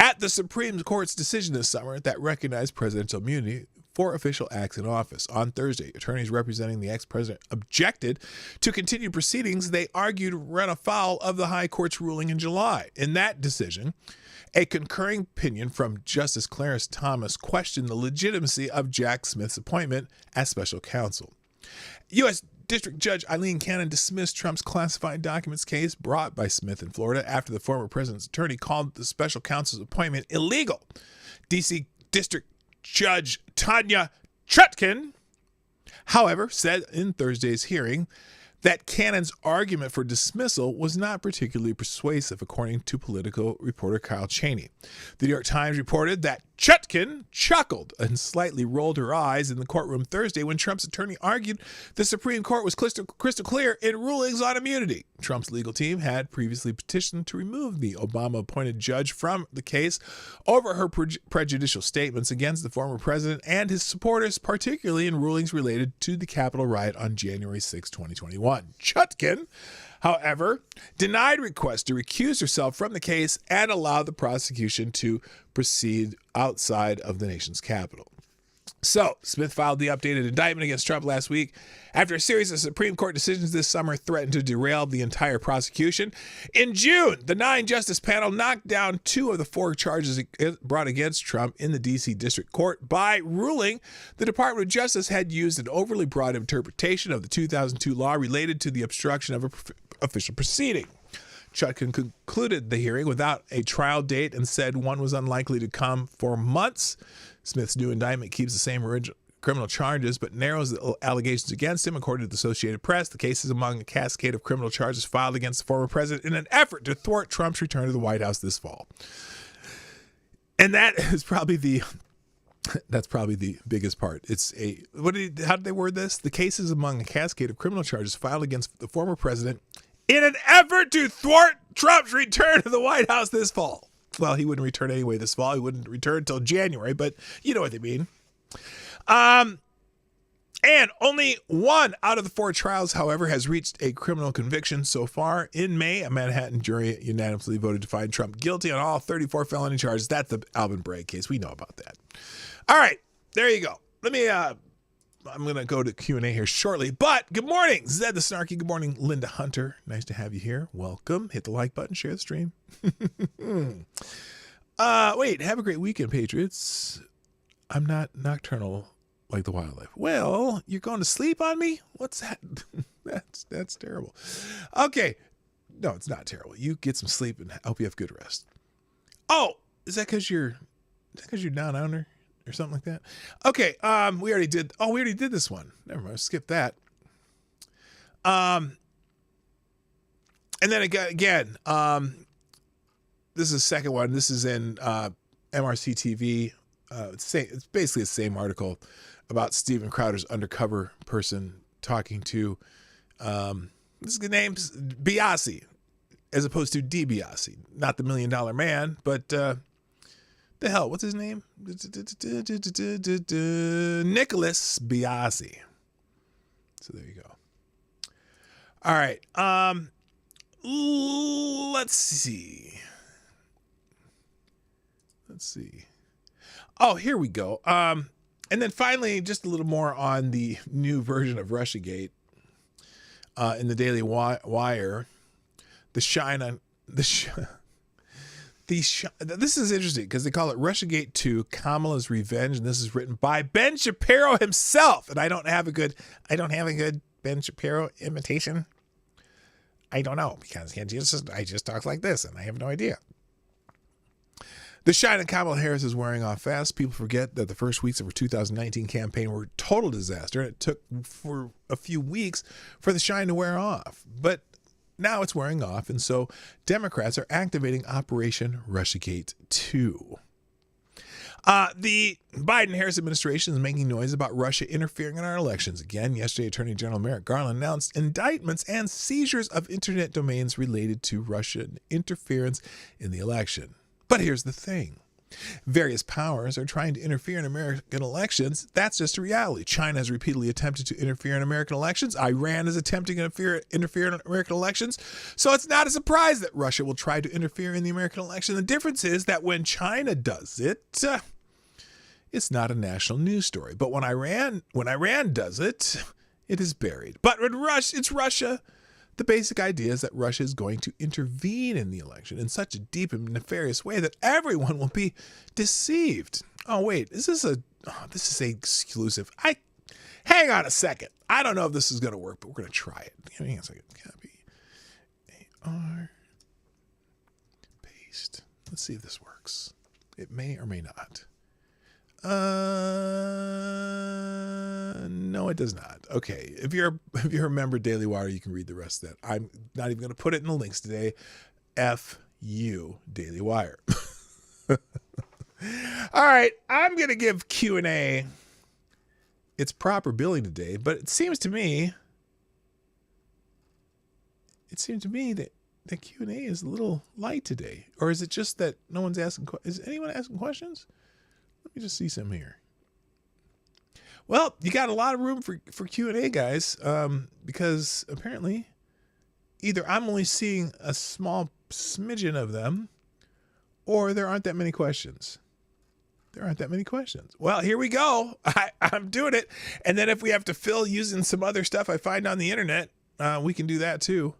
at the Supreme Court's decision this summer that recognized presidential immunity for official acts in office. On Thursday, attorneys representing the ex-president objected to continued proceedings they argued ran afoul of the High Court's ruling in July. In that decision, a concurring opinion from Justice Clarence Thomas questioned the legitimacy of Jack Smith's appointment as special counsel. U.S. District Judge Eileen Cannon dismissed Trump's classified documents case brought by Smith in Florida after the former president's attorney called the special counsel's appointment illegal. D.C. District Judge Tanya Chutkin, however, said in Thursday's hearing that Cannon's argument for dismissal was not particularly persuasive, according to Politico reporter Kyle Cheney. The New York Times reported that Chutkin chuckled and slightly rolled her eyes in the courtroom Thursday when Trump's attorney argued the Supreme Court was crystal clear in rulings on immunity. Trump's legal team had previously petitioned to remove the Obama-appointed judge from the case over her prejudicial statements against the former president and his supporters, particularly in rulings related to the Capitol riot on January 6, 2021. Chutkin, however, denied requests to recuse herself from the case and allowed the prosecution to proceed outside of the nation's capital. So, Smith filed the updated indictment against Trump last week after a series of Supreme Court decisions this summer threatened to derail the entire prosecution. In June, the 9-justice panel knocked down 2 of the 4 charges brought against Trump in the D.C. District Court by ruling the Department of Justice had used an overly broad interpretation of the 2002 law related to the obstruction of an official proceeding. Chutkin concluded the hearing without a trial date and said one was unlikely to come for months. Smith's new indictment keeps the same original criminal charges but narrows the allegations against him. According to the Associated Press, the case is among a cascade of criminal charges filed against the former president in an effort to thwart Trump's return to the White House this fall. And that's probably the biggest part. How did they word this? The case is among a cascade of criminal charges filed against the former president in an effort to thwart Trump's return to the White House this fall. Well, he wouldn't return anyway this fall. He wouldn't return until January, but you know what they mean. And only 1 out of the 4 trials, however, has reached a criminal conviction so far. In May, a Manhattan jury unanimously voted to find Trump guilty on all 34 felony charges. That's the Alvin Bragg case. We know about that. All right, there you go. I'm going to go to Q&A here shortly, but good morning, Zed the Snarky. Good morning, Linda Hunter. Nice to have you here. Welcome. Hit the like button, share the stream. Wait, have a great weekend, Patriots. I'm not nocturnal like the wildlife. Well, you're going to sleep on me? What's that? That's terrible. Okay. No, it's not terrible. You get some sleep and I hope you have good rest. Oh, is that because you're down under? Or something like that. Okay, we already did this one. Never mind, skip that. And then again, this is the second one. This is in MRC TV. It's basically the same article about Steven Crowder's undercover person talking to this name's Biasi, as opposed to DiBiase, not the $1 Million Man, but The hell, what's his name? Nicholas Biasi. So there you go. All right. Let's see. Oh, here we go. And then finally, just a little more on the new version of Russiagate in the Daily Wire. This is interesting because they call it Russiagate 2, Kamala's Revenge, and this is written by Ben Shapiro himself. And I don't have a good Ben Shapiro imitation. I don't know because I just talk like this and I have no idea. The shine of Kamala Harris is wearing off fast. People forget that the first weeks of her 2019 campaign were a total disaster, and it took for a few weeks for the shine to wear off. But now it's wearing off, and so Democrats are activating Operation Russiagate 2. The Biden-Harris administration is making noise about Russia interfering in our elections. Again, yesterday, Attorney General Merrick Garland announced indictments and seizures of internet domains related to Russian interference in the election. But here's the thing. Various powers are trying to interfere in American elections. That's just a reality. China has repeatedly attempted to interfere in American elections. Iran is attempting to interfere in American elections. So it's not a surprise that Russia will try to interfere in the American election. The difference is that when China does it, it's not a national news story. But when Iran does it, it is buried. But when it's Russia. The basic idea is that Russia is going to intervene in the election in such a deep and nefarious way that everyone will be deceived. Oh, wait, this is a exclusive. Hang on a second. I don't know if this is going to work, but we're going to try it. Hang on a second. Copy. AR. Paste. Let's see if this works. It may or may not. No, it does not. Okay. If you're a member of Daily Wire, you can read the rest of that. I'm not even going to put it in the links today. F you, Daily Wire. All right. I'm going to give Q&A its proper billing today, but it seems to me that the Q&A is a little light today. Or is it just that no one's asking? Is anyone asking questions? Let me just see some here. Well, you got a lot of room for Q&A, guys, because apparently either I'm only seeing a small smidgen of them or there aren't that many questions. Well, here we go. I'm doing it. And then if we have to fill using some other stuff I find on the internet, we can do that too.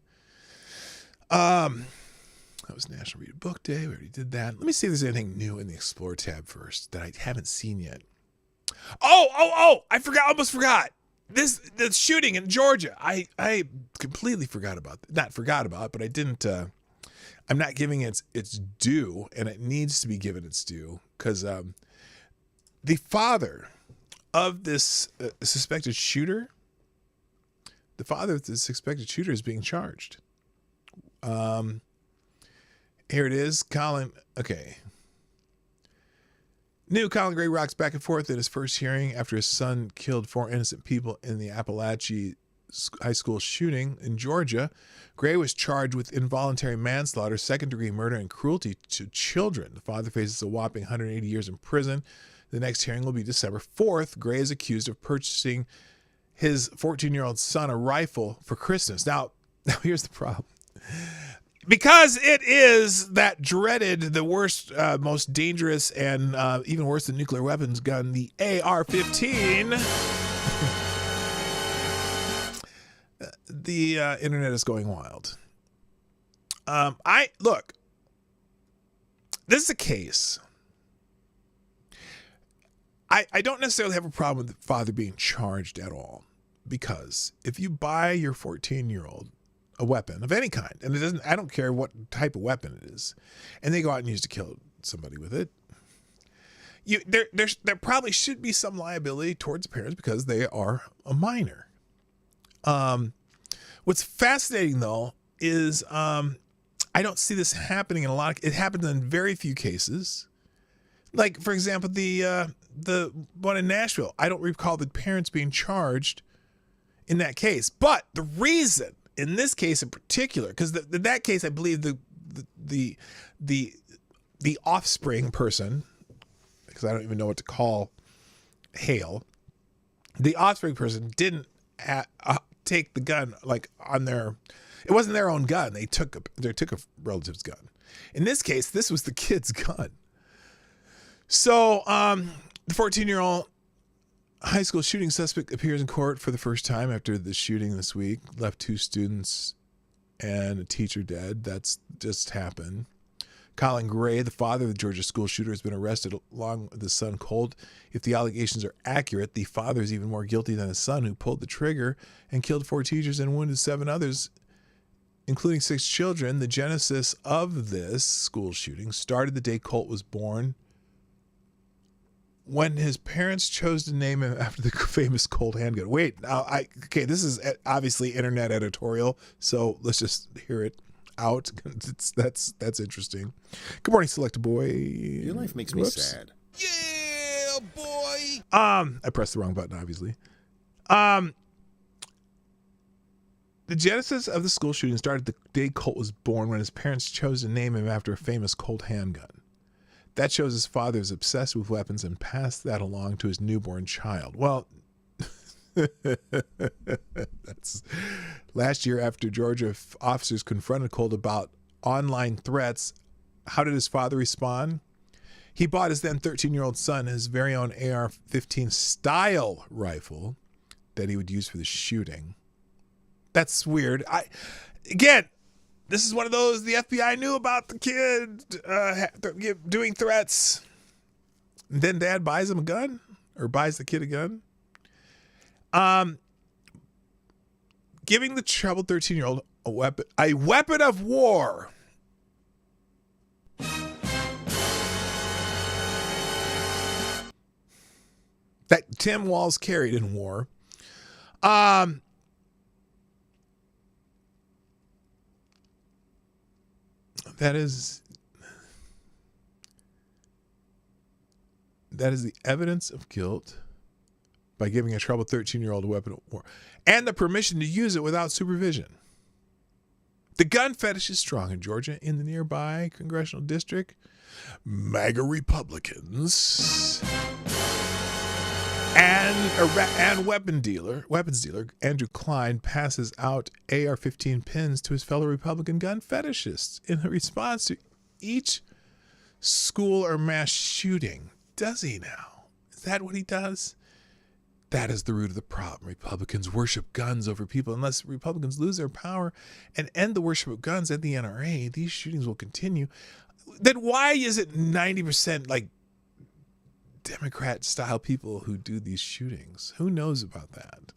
That was National Read a Book Day. We already did that. Let me see if there's anything new in the Explore tab first that I haven't seen yet. Oh! I almost forgot. The shooting in Georgia. I completely forgot about that. Not forgot about it, but I didn't. I'm not giving it its due, and it needs to be given its due because the father of this suspected shooter, is being charged. Here it is. Colin. Okay. New Colin Gray rocks back and forth at his first hearing after his son killed 4 innocent people in the Appalachia high school shooting in Georgia. Gray was charged with involuntary manslaughter, second-degree murder, and cruelty to children. The father faces a whopping 180 years in prison. The next hearing will be December 4th. Gray is accused of purchasing his 14-year-old son a rifle for Christmas. Now here's the problem. Because it is that dreaded, the worst, most dangerous, and even worse than nuclear weapons gun, the AR-15. The internet is going wild. Look, this is a case. I don't necessarily have a problem with the father being charged at all, because if you buy your 14-year-old a weapon of any kind, and I don't care what type of weapon it is, and they go out and use to kill somebody with it, there probably should be some liability towards parents because they are a minor. What's fascinating though is I don't see this happening in it happens in very few cases. Like, for example, the one in Nashville, I don't recall the parents being charged in that case, but the reason in this case in particular, because in that case, I believe the offspring person, because I don't even know what to call hail. The offspring person didn't take the gun like on their. It wasn't their own gun. They took a relative's gun. In this case, this was the kid's gun. So the 14-year-old high school shooting suspect appears in court for the first time after the shooting this week. Left 2 students and a teacher dead. That's just happened. Colin Gray, the father of the Georgia school shooter, has been arrested along with his son Colt. If the allegations are accurate, the father is even more guilty than his son, who pulled the trigger and killed 4 teachers and wounded 7 others, including 6 children. The genesis of this school shooting started the day Colt was born, when his parents chose to name him after the famous Colt handgun. Wait, now this is obviously internet editorial, so let's just hear it out. That's interesting. Good morning, Select Boy. Your life makes me sad. Yeah, boy. I pressed the wrong button, obviously. The genesis of the school shooting started the day Colt was born, when his parents chose to name him after a famous Colt handgun. That shows his father is obsessed with weapons and passed that along to his newborn child. Well, that's last year, after Georgia officers confronted Colt about online threats. How did his father respond? He bought his then 13-year-old son his very own AR-15 style rifle that he would use for the shooting. That's weird. This is one of those, the FBI knew about the kid doing threats. And then dad buys him a gun, or buys the kid a gun. Giving the troubled 13-year-old a weapon of war. That Tim Walz carried in war. That is the evidence of guilt by giving a troubled 13-year-old a weapon of war and the permission to use it without supervision. The gun fetish is strong in Georgia. In the nearby congressional district, MAGA Republicans and weapons dealer Andrew Klein passes out AR-15 pins to his fellow Republican gun fetishists in response to each school or mass shooting. Does he now? Is that what he does? That is the root of the problem. Republicans worship guns over people. Unless Republicans lose their power and end the worship of guns at the NRA, these shootings will continue. Then why is it 90% like Democrat-style people who do these shootings? Who knows about that?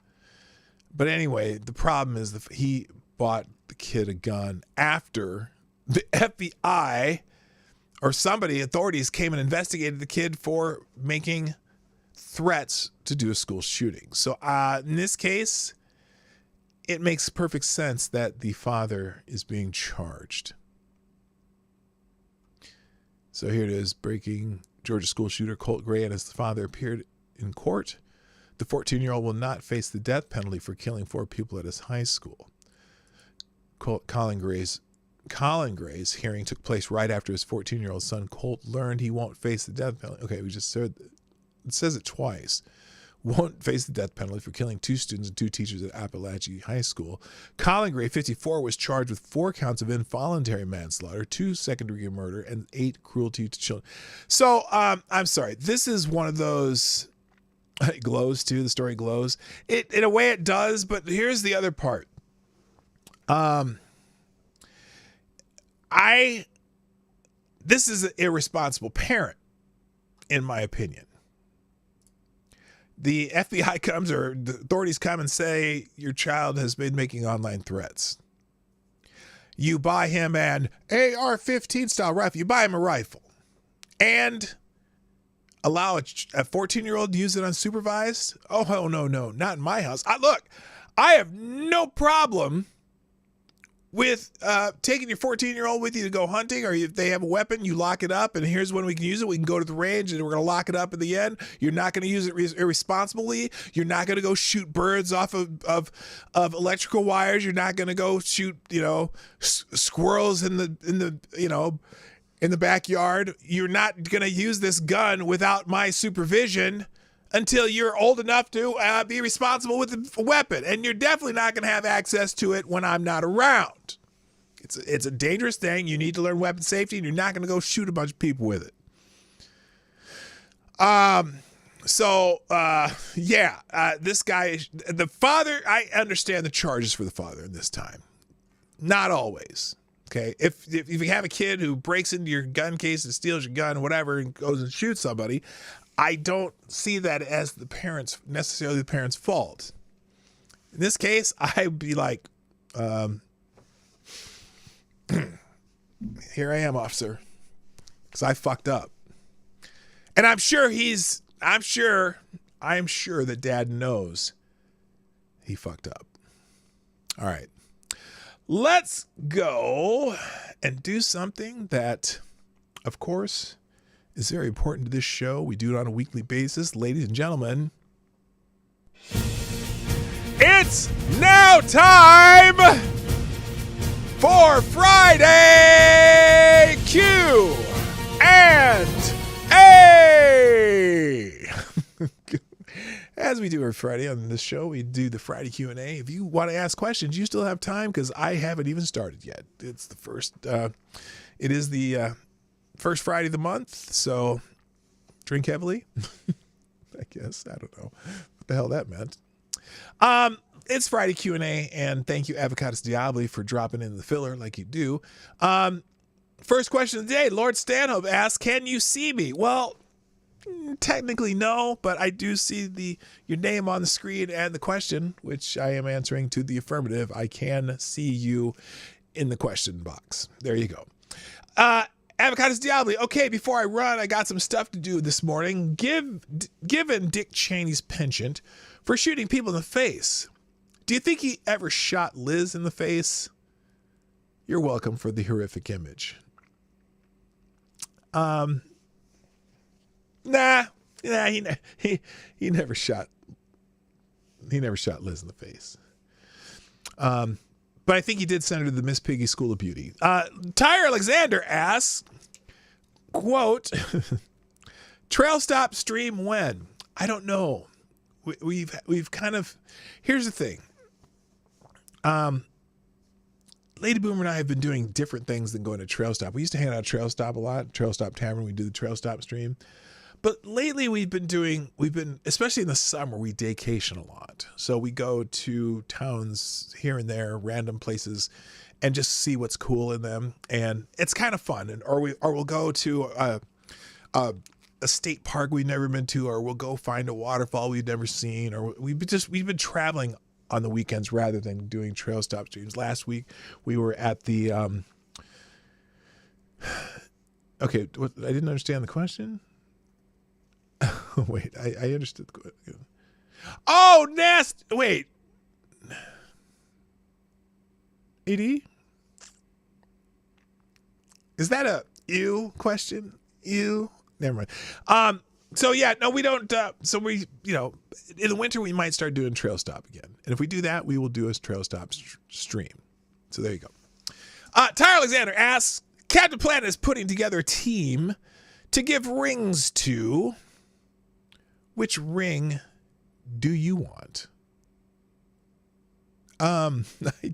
But anyway, the problem is he bought the kid a gun after the FBI or authorities came and investigated the kid for making threats to do a school shooting. So in this case, it makes perfect sense that the father is being charged. So here it is, breaking. Georgia school shooter Colt Gray and his father appeared in court. The 14-year-old will not face the death penalty for killing 4 people at his high school. Colin Gray's hearing took place right after his 14-year-old son Colt learned he won't face the death penalty. Okay, we just said it says it twice. Won't face the death penalty for killing 2 students and 2 teachers at Appalachia High School. Colin Gray, 54, was charged with 4 counts of involuntary manslaughter, 2 second-degree murder, and 8 cruelty to children. So, I'm sorry. This is one of those. It glows too. The story glows. In a way, it does. But here's the other part. This is an irresponsible parent, in my opinion. The FBI comes or the authorities come and say your child has been making online threats. You buy him an AR-15 style rifle. You buy him a rifle and allow a 14-year-old to use it unsupervised. Oh, no, not in my house. I have no problem with taking your 14-year-old with you to go hunting, or if they have a weapon, you lock it up, and here's when we can use it. We can go to the range, and we're going to lock it up at the end. You're not going to use it irresponsibly. You're not going to go shoot birds off of electrical wires. You're not going to go shoot, squirrels in the in the backyard. You're not going to use this gun without my supervision until you're old enough to be responsible with the weapon. And you're definitely not going to have access to it when I'm not around. It's a dangerous thing. You need to learn weapon safety, and you're not going to go shoot a bunch of people with it. This guy, the father, I understand the charges for the father in this time. Not always. Okay. If you have a kid who breaks into your gun case and steals your gun, whatever, and goes and shoots somebody, I don't see that as necessarily the parent's fault. In this case, I'd be like, here I am, officer, because I fucked up. And I'm sure that dad knows he fucked up. All right. Let's go and do something that, of course, is very important to this show. We do it on a weekly basis. Ladies and gentlemen, it's now time for Friday Q and A. As we do every Friday on this show, we do the Friday Q&A. If you want to ask questions, you still have time because I haven't even started yet. It's the first, it is the first Friday of the month, so drink heavily. I guess. I don't know what the hell that meant. It's Friday Q&A, and thank you, Avocados Diabli, for dropping in the filler like you do. First question of the day, Lord Stanhope asks, can you see me? Well, technically no, but I do see your name on the screen and the question, which I am answering to the affirmative. I can see you in the question box. There you go. Avocados Diabli. Okay, before I run, I got some stuff to do this morning. Given Dick Cheney's penchant for shooting people in the face, do you think he ever shot Liz in the face? You're welcome for the horrific image. Nah, he never shot. He never shot Liz in the face. But I think he did send her to the Miss Piggy School of Beauty. Tyre Alexander asks, quote, trail stop stream when? I don't know. We've kind of, here's the thing. Lady Boomer and I have been doing different things than going to Trail Stop. We used to hang out at Trail Stop a lot, Trail Stop Tavern. We do the Trail Stop stream. But lately we've been, especially in the summer, we daycation a lot. So we go to towns here and there, random places, and just see what's cool in them. And it's kind of fun. Or we'll go to a state park we've never been to, or we'll go find a waterfall we've never seen, or we've been traveling on the weekends rather than doing Trail Stop streams. Last week we were at the okay, I didn't understand the question. Wait, I understood the question. Oh, Nest. Wait. ED? Is that a ew question? Ew? Never mind. So yeah, no, we don't. So we, in the winter we might start doing Trail Stop again, and if we do that, we will do a Trail Stop stream. So there you go. Tyre Alexander asks, Captain Planet is putting together a team to give rings to. Which ring do you want? Okay,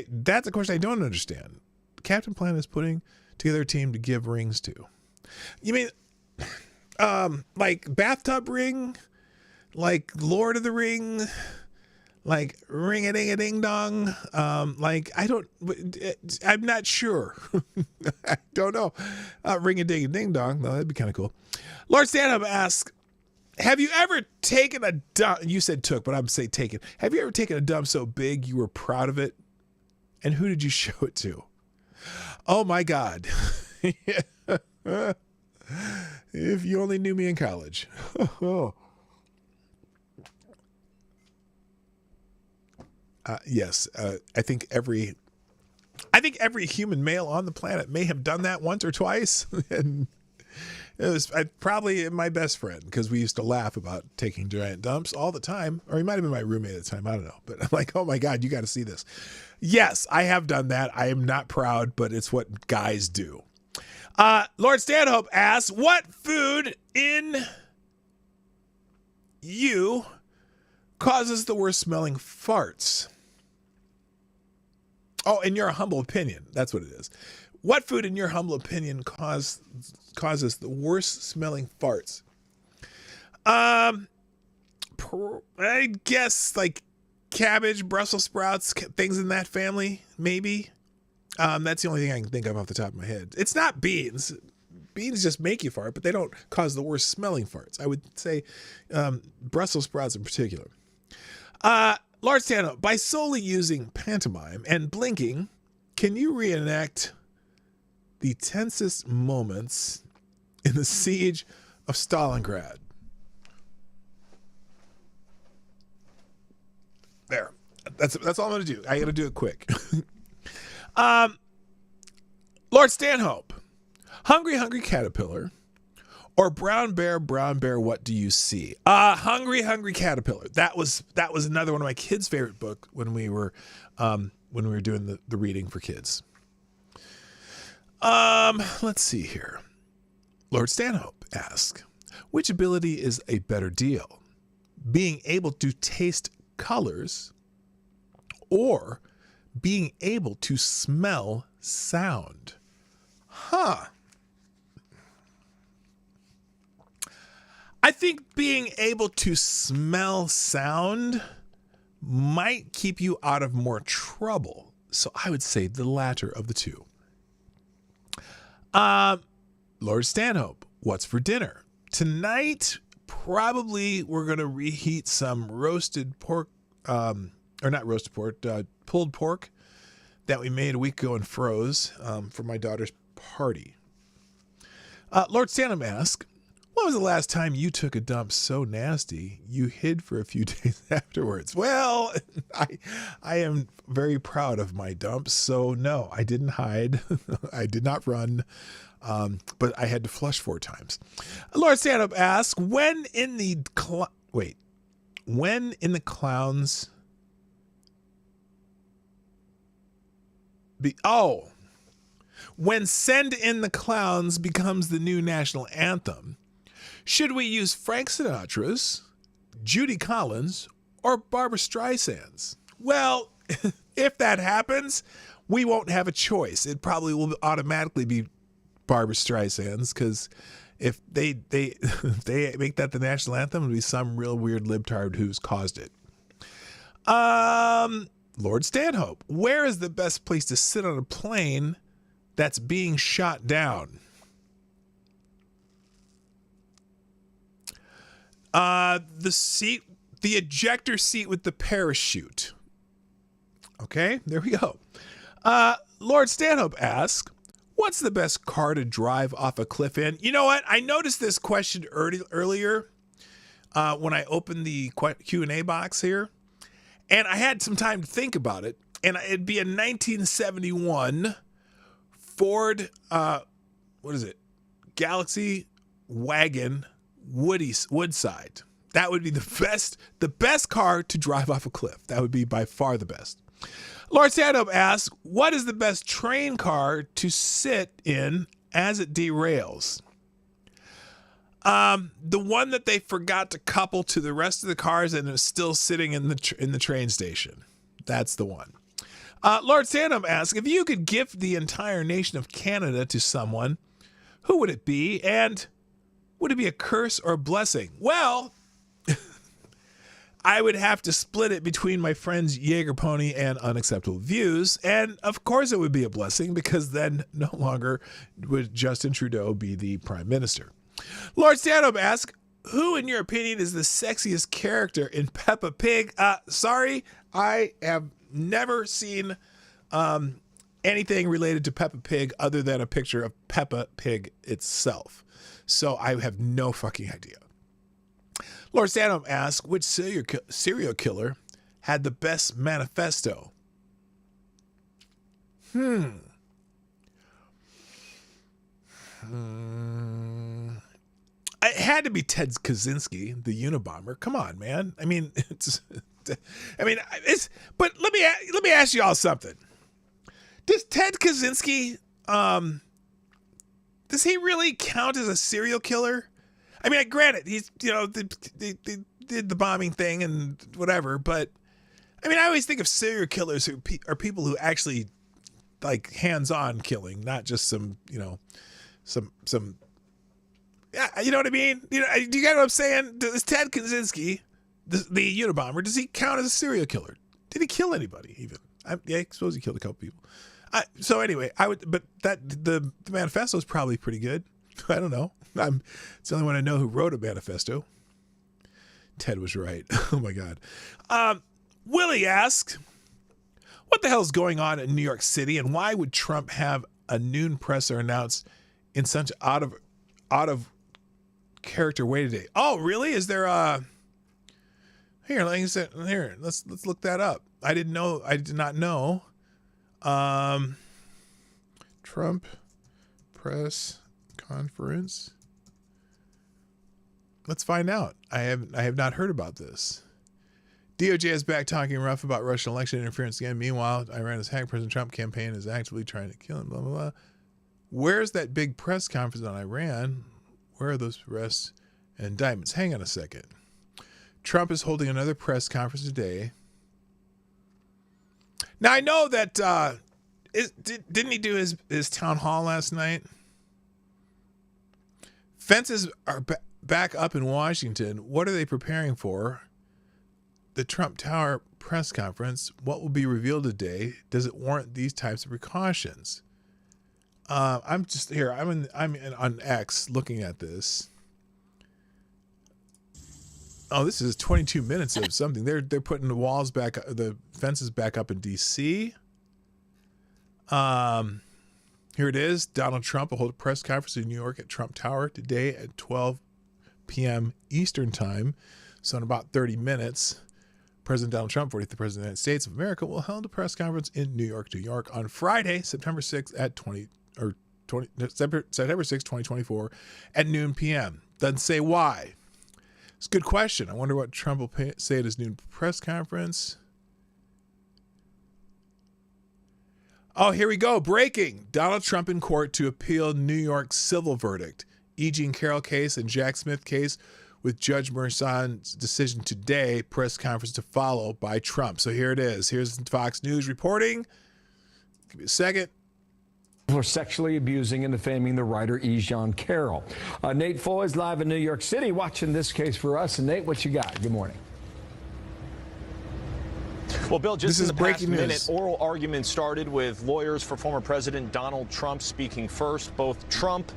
that's a question I don't understand. Captain Planet is putting together a team to give rings to. You mean, like bathtub ring, like Lord of the Ring, like ring-a-ding-a-ding-dong. Like I'm not sure. I don't know. Ring-a-ding-a-ding-dong, though, that'd be kind of cool. Lord Stanhope asks, have you ever taken a dump? You said took, but I'm going to say taken. Have you ever taken a dump so big you were proud of it? And who did you show it to? Oh, my God. If you only knew me in college. Yes, I think every human male on the planet may have done that once or twice. And it was probably my best friend, because we used to laugh about taking giant dumps all the time. Or he might have been my roommate at the time. I don't know. But I'm like, oh my God, you got to see this. Yes, I have done that. I am not proud, but it's what guys do. Lord Stanhope asks, what food in you causes the worst smelling farts? Oh, in your humble opinion. That's what it is. What food in your humble opinion causes the worst smelling farts? I guess like cabbage, Brussels sprouts, things in that family, maybe. That's the only thing I can think of off the top of my head. It's not beans. Beans just make you fart, but they don't cause the worst smelling farts. I would say Brussels sprouts in particular. Lord Stanhope, by solely using pantomime and blinking, can you reenact the tensest moments in the siege of Stalingrad? There. That's all I'm going to do. I got to do it quick. Lord Stanhope, hungry caterpillar, or brown bear, what do you see? Hungry caterpillar. That was another one of my kids' favorite book when we were doing the reading for kids. Let's see here. Lord Stanhope asks, which ability is a better deal? Being able to taste colors or being able to smell sound? I think being able to smell sound might keep you out of more trouble. So I would say the latter of the two. Lord Stanhope, what's for dinner? Tonight, probably we're going to reheat some roasted pork, pulled pork that we made a week ago and froze for my daughter's party. Lord Stanhope asks, when was the last time you took a dump so nasty you hid for a few days afterwards? Well, I am very proud of my dumps, so no, I didn't hide. I did not run, but I had to flush 4 times. Lord Stanhope asks, when in the clowns when Send in the Clowns becomes the new national anthem, should we use Frank Sinatra's, Judy Collins, or Barbra Streisand's? Well, if that happens, we won't have a choice. It probably will automatically be Barbra Streisand's, because if they if they make that the national anthem, it'll be some real weird libtard who's caused it. Lord Stanhope, where is the best place to sit on a plane that's being shot down? The ejector seat with the parachute. Okay, there we go. Lord Stanhope asks, what's the best car to drive off a cliff in? You know what? I noticed this question earlier when I opened the Q&A box here, and I had some time to think about it, and it'd be a 1971 Ford, Galaxy wagon Woodside. That would be the best car to drive off a cliff. That would be by far the best. Lord Stanhope asks, what is the best train car to sit in as it derails? The one that they forgot to couple to the rest of the cars and is still sitting in the train station. That's the one. Lord Stanhope asks, if you could gift the entire nation of Canada to someone, who would it be? And would it be a curse or a blessing? Well, I would have to split it between my friends Jaeger Pony and Unacceptable Views. And of course it would be a blessing, because then no longer would Justin Trudeau be the prime minister. Lord Stanhope asks, who in your opinion is the sexiest character in Peppa Pig? Sorry, I have never seen anything related to Peppa Pig other than a picture of Peppa Pig itself. So I have no fucking idea. Lord Stanhope asks, which serial killer had the best manifesto? It had to be Ted Kaczynski, the Unabomber. Come on, man. But let me ask y'all something. Does Ted Kaczynski does he really count as a serial killer? I mean, granted, he's, they did the bombing thing and whatever, but I mean, I always think of serial killers who are people who actually like hands-on killing, not just some, some. Yeah, you know what I mean? Do you get what I'm saying? Does Ted Kaczynski, the Unabomber, does he count as a serial killer? Did he kill anybody even? I suppose he killed a couple people. So anyway, but the manifesto is probably pretty good. I don't know. It's the only one I know who wrote a manifesto. Ted was right. Oh my God. Willie asks, what the hell is going on in New York City, and why would Trump have a noon presser announced in such out of character way today? Oh, really? Is there here? Like I said, here. Let's look that up. I did not know. Trump press conference. Let's find out. I have not heard about this. DOJ is back talking rough about Russian election interference again. Meanwhile, Iran's hacked President Trump campaign is actively trying to kill him. Blah blah blah. Where's that big press conference on Iran? Where are those arrests and indictments? Hang on a second. Trump is holding another press conference today. Now, I know that, didn't he do his town hall last night? Fences are back up in Washington. What are they preparing for? The Trump Tower press conference. What will be revealed today? Does it warrant these types of precautions? I'm just here. I'm on X looking at this. Oh, this is 22 minutes of something. They're putting the fences back up in D.C. Here it is. Donald Trump will hold a press conference in New York at Trump Tower today at 12 p.m. Eastern Time. So in about 30 minutes, President Donald Trump, 45th President of the United States of America, will hold a press conference in New York on Friday, September 6th at September 6th, 2024 at noon p.m. Doesn't say why. It's a good question. I wonder what Trump will say at his noon press conference. Oh, here we go. Breaking. Donald Trump in court to appeal New York civil verdict. E. Jean Carroll case and Jack Smith case with Judge Mersan's decision today. Press conference to follow by Trump. So here it is. Here's Fox News reporting. Give me a second. For sexually abusing and defaming the writer E. Jean Carroll. Nate Foy's live in New York City watching this case for us. And Nate, what you got? Good morning. Well, Bill, just in the past minute, oral arguments started with lawyers for former President Donald Trump speaking first. Both Trump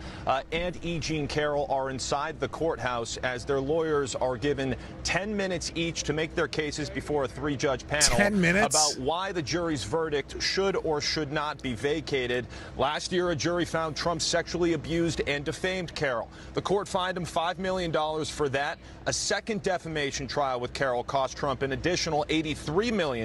and E. Jean Carroll are inside the courthouse as their lawyers are given 10 minutes each to make their cases before a three-judge panel 10 minutes? about why the jury's verdict should or should not be vacated. Last year, a jury found Trump sexually abused and defamed Carroll. The court fined him $5 million for that. A second defamation trial with Carroll cost Trump an additional $83 million.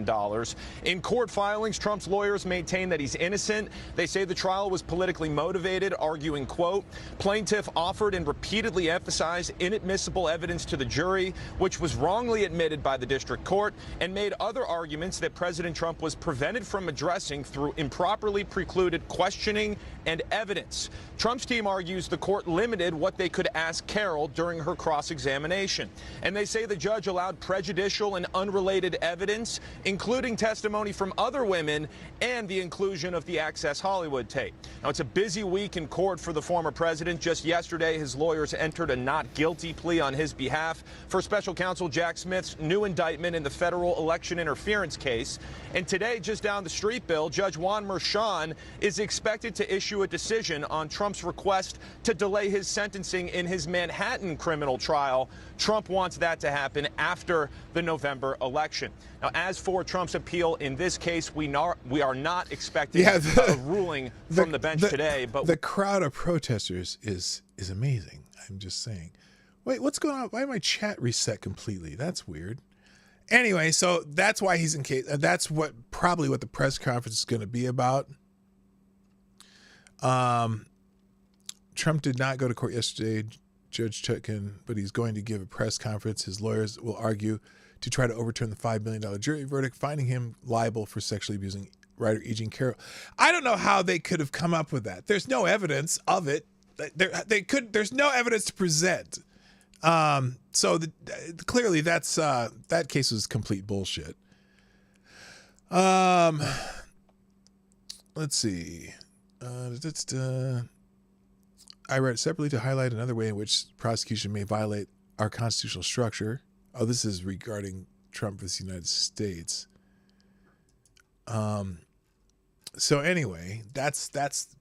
In court filings, Trump's lawyers maintain that he's innocent. They say the trial was politically motivated, arguing, quote, plaintiff offered and repeatedly emphasized inadmissible evidence to the jury, which was wrongly admitted by the district court, and made other arguments that President Trump was prevented from addressing through improperly precluded questioning and evidence. Trump's team argues the court limited what they could ask Carroll during her cross-examination. And they say the judge allowed prejudicial and unrelated evidence, including testimony from other women and the inclusion of the Access Hollywood tape. Now, it's a busy week in court for the former president. Just yesterday, his lawyers entered a not guilty plea on his behalf for special counsel Jack Smith's new indictment in the federal election interference case. And today, just down the street, Bill, Judge Juan Merchan is expected to issue a decision on Trump's request to delay his sentencing in his Manhattan criminal trial. Trump wants that to happen after the November election. Now, as for Trump's appeal in this case, we are not expecting a ruling from the bench today. But the crowd of protesters is amazing. I'm just saying. Wait, what's going on? Why did my chat reset completely? That's weird. Anyway, so that's why he's in case. That's probably what the press conference is going to be about. Trump did not go to court yesterday. Judge Chutkan, but he's going to give a press conference. His lawyers will argue to try to overturn the $5 million jury verdict, finding him liable for sexually abusing writer E. Jean Carroll. I don't know how they could have come up with that. There's no evidence of it. there's no evidence to present. So clearly that's that case was complete bullshit. Let's see. I read it separately to highlight another way in which prosecution may violate our constitutional structure. Oh, this is regarding Trump versus the United States. So anyway, that's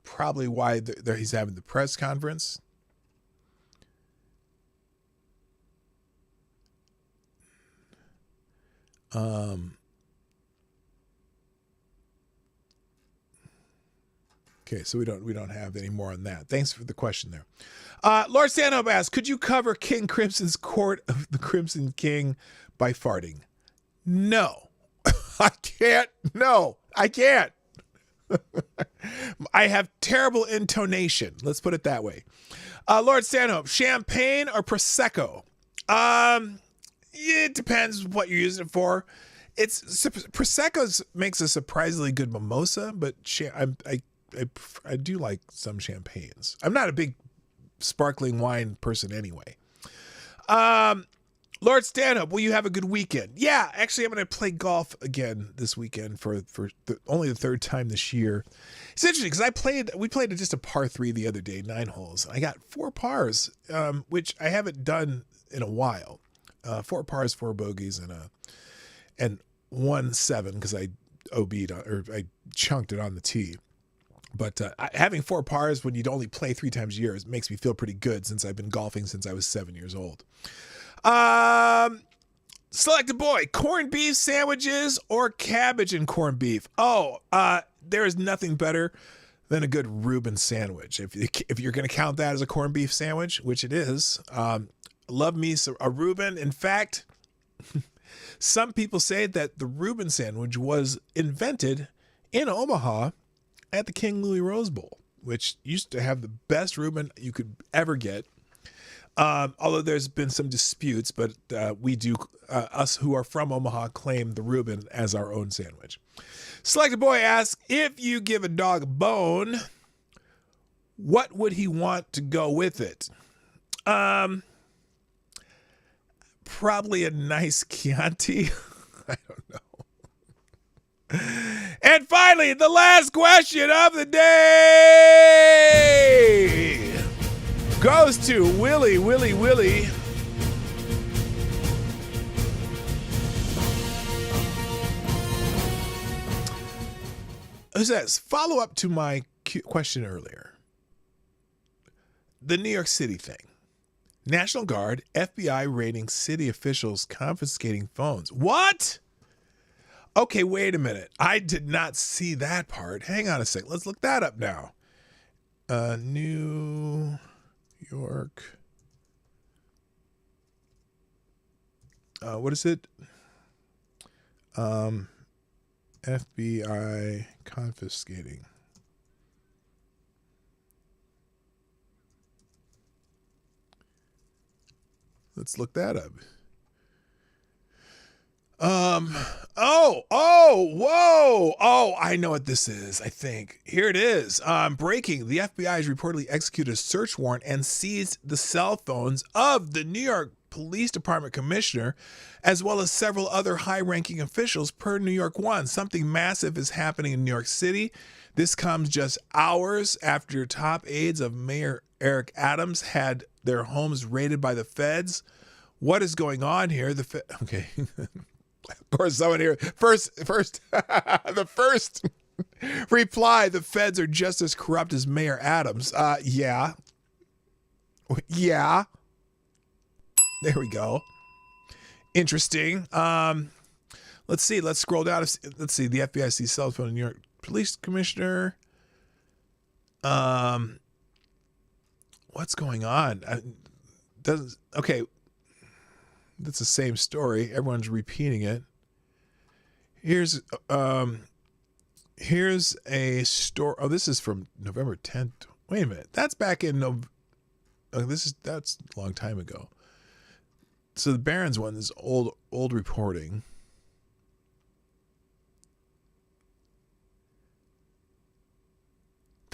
probably why he's having the press conference. Okay, so we don't have any more on that. Thanks for the question there. Lord Stanhope asks, could you cover King Crimson's Court of the Crimson King by farting? No. I can't. No, I can't. I have terrible intonation. Let's put it that way. Lord Stanhope, champagne or Prosecco? It depends what you're using it for. Prosecco makes a surprisingly good mimosa, but I do like some champagnes. I'm not a big sparkling wine person anyway. Lord Stanhope, will you have a good weekend? Yeah, actually, I'm going to play golf again this weekend for only the third time this year. It's interesting because we played just a par 3 the other day, 9 holes. I got 4 pars, which I haven't done in a while. 4 pars, 4 bogeys, and 1 7 because I OB'd or I chunked it on the tee. But having 4 pars when you'd only play 3 times a year makes me feel pretty good since I've been golfing since I was 7 years old. Select a boy, corned beef sandwiches or cabbage and corned beef. There is nothing better than a good Reuben sandwich. If you're going to count that as a corned beef sandwich, which it is, love me a Reuben. In fact, some people say that the Reuben sandwich was invented in Omaha at the King Louis Rose Bowl, which used to have the best Reuben you could ever get. Although there's been some disputes, but we do, us who are from Omaha, claim the Reuben as our own sandwich. Selected Boy asks, if you give a dog a bone, what would he want to go with it? Probably a nice Chianti. I don't know. And finally, the last question of the day goes to Willie. Who says, follow up to my question earlier. The New York City thing. National Guard, FBI raiding city officials, confiscating phones. What? Okay, wait a minute. I did not see that part. Hang on a sec. Let's look that up now. New York. What is it? FBI confiscating. Let's look that up. I know what this is, I think. Here it is. Breaking. The FBI has reportedly executed a search warrant and seized the cell phones of the New York Police Department commissioner, as well as several other high-ranking officials per New York One. Something massive is happening in New York City. This comes just hours after top aides of Mayor Eric Adams had their homes raided by the feds. What is going on here? Okay. Of course, someone here. First, the first reply, the feds are just as corrupt as Mayor Adams. Yeah. There we go. Interesting. Let's see. Let's scroll down. Let's see. The FBI sees cell phone in New York Police Commissioner. What's going on? Okay. That's the same story. Everyone's repeating it. Here's a story. Oh, this is from November 10th. Wait a minute. That's back in November. That's a long time ago. So the Barron's one is old reporting.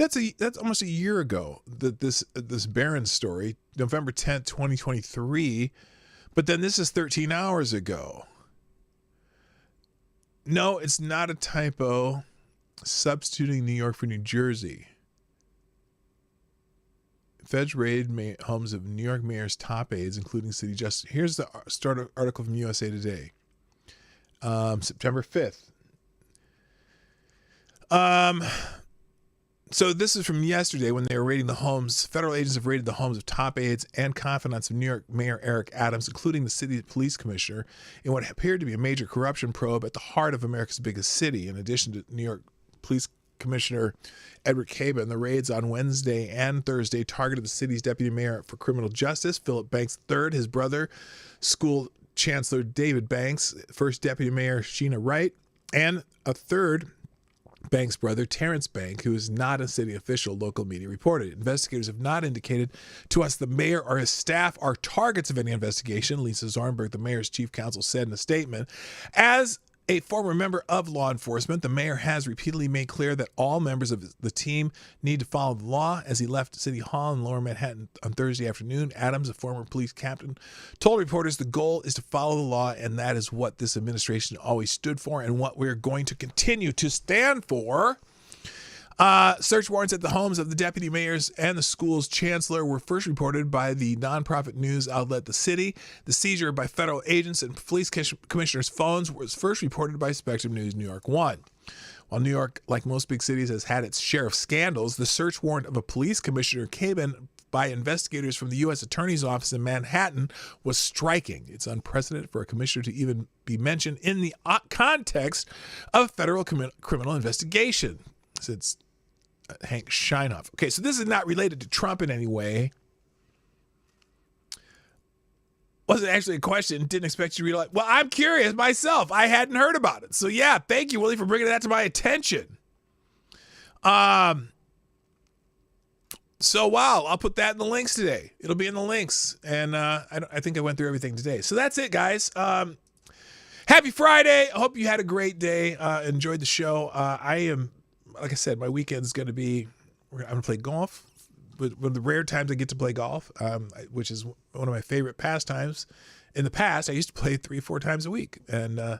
That's almost a year ago, this Barron story, November 10th, 2023. But then this is 13 hours ago. No, it's not a typo. Substituting New York for New Jersey. Feds raid homes of New York mayor's top aides, including city justice. Here's the start article from USA Today. September 5th. So this is from yesterday when they were raiding the homes. Federal agents have raided the homes of top aides and confidants of New York Mayor Eric Adams, including the city police commissioner, in what appeared to be a major corruption probe at the heart of America's biggest city. In addition to New York Police Commissioner Edward Caban, the raids on Wednesday and Thursday targeted the city's deputy mayor for criminal justice, Philip Banks III, his brother, school chancellor David Banks, first deputy mayor Sheena Wright, and a third Banks' brother, Terrence Bank, who is not a city official, local media reported. Investigators have not indicated to us the mayor or his staff are targets of any investigation, Lisa Zornberg, the mayor's chief counsel, said in a statement. As a former member of law enforcement, the mayor has repeatedly made clear that all members of the team need to follow the law. As he left City Hall in Lower Manhattan on Thursday afternoon, Adams, a former police captain, told reporters the goal is to follow the law, and that is what this administration always stood for and what we're going to continue to stand for. Search warrants at the homes of the deputy mayors and the school's chancellor were first reported by the nonprofit news outlet The City. The seizure by federal agents and police commissioners' phones was first reported by Spectrum News New York 1. While New York, like most big cities, has had its share of scandals, the search warrant of a police commissioner Caban by investigators from the U.S. Attorney's Office in Manhattan was striking. It's unprecedented for a commissioner to even be mentioned in the context of federal criminal investigation. It's Hank Scheinhoff. Okay, so this is not related to Trump in any way. Wasn't actually a question. Didn't expect you to read it. Well, I'm curious myself. I hadn't heard about it. So yeah, thank you, Willie, for bringing that to my attention. So wow, I'll put that in the links today. It'll be in the links, and I think I went through everything today. So that's it, guys. Happy Friday. I hope you had a great day. Enjoyed the show. Like I said, my weekend's going to be, I'm going to play golf. One of the rare times I get to play golf, which is one of my favorite pastimes. In the past, I used to play 3 or 4 times a week. And now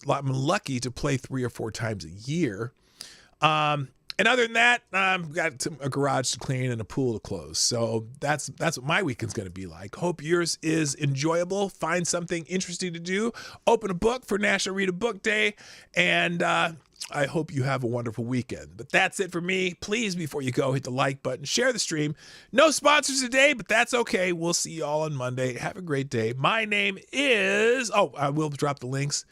I'm lucky to play 3 or 4 times a year. And other than that, I've got a garage to clean and a pool to close. So that's what my weekend's going to be like. Hope yours is enjoyable. Find something interesting to do. Open a book for National Read a Book Day. And I hope you have a wonderful weekend. But that's it for me. Please, before you go, hit the like button. Share the stream. No sponsors today, but that's okay. We'll see you all on Monday. Have a great day. My name is... Oh, I will drop the links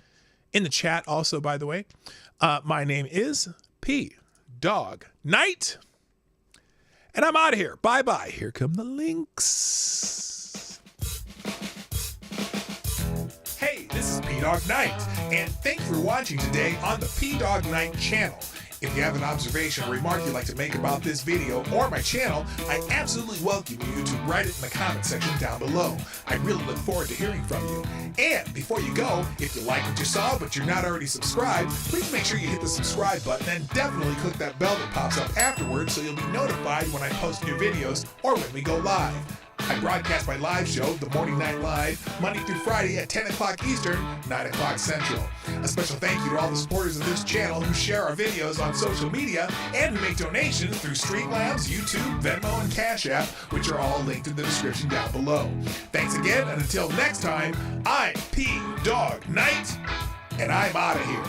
in the chat also, by the way. My name is P. Dog Night. And I'm out of here. Bye-bye. Here come the links. Hey, this is P Dog Night, and thank you for watching today on the P Dog Night channel. If you have an observation or remark you'd like to make about this video or my channel, I absolutely welcome you to write it in the comment section down below. I really look forward to hearing from you. And before you go, if you like what you saw but you're not already subscribed, please make sure you hit the subscribe button and definitely click that bell that pops up afterwards so you'll be notified when I post new videos or when we go live. I broadcast my live show, The Morning Night Live, Monday through Friday at 10 o'clock Eastern, 9 o'clock Central. A special thank you to all the supporters of this channel who share our videos on social media and who make donations through Streamlabs, YouTube, Venmo, and Cash App, which are all linked in the description down below. Thanks again, and until next time, I'm P Dog Night, and I'm out of here.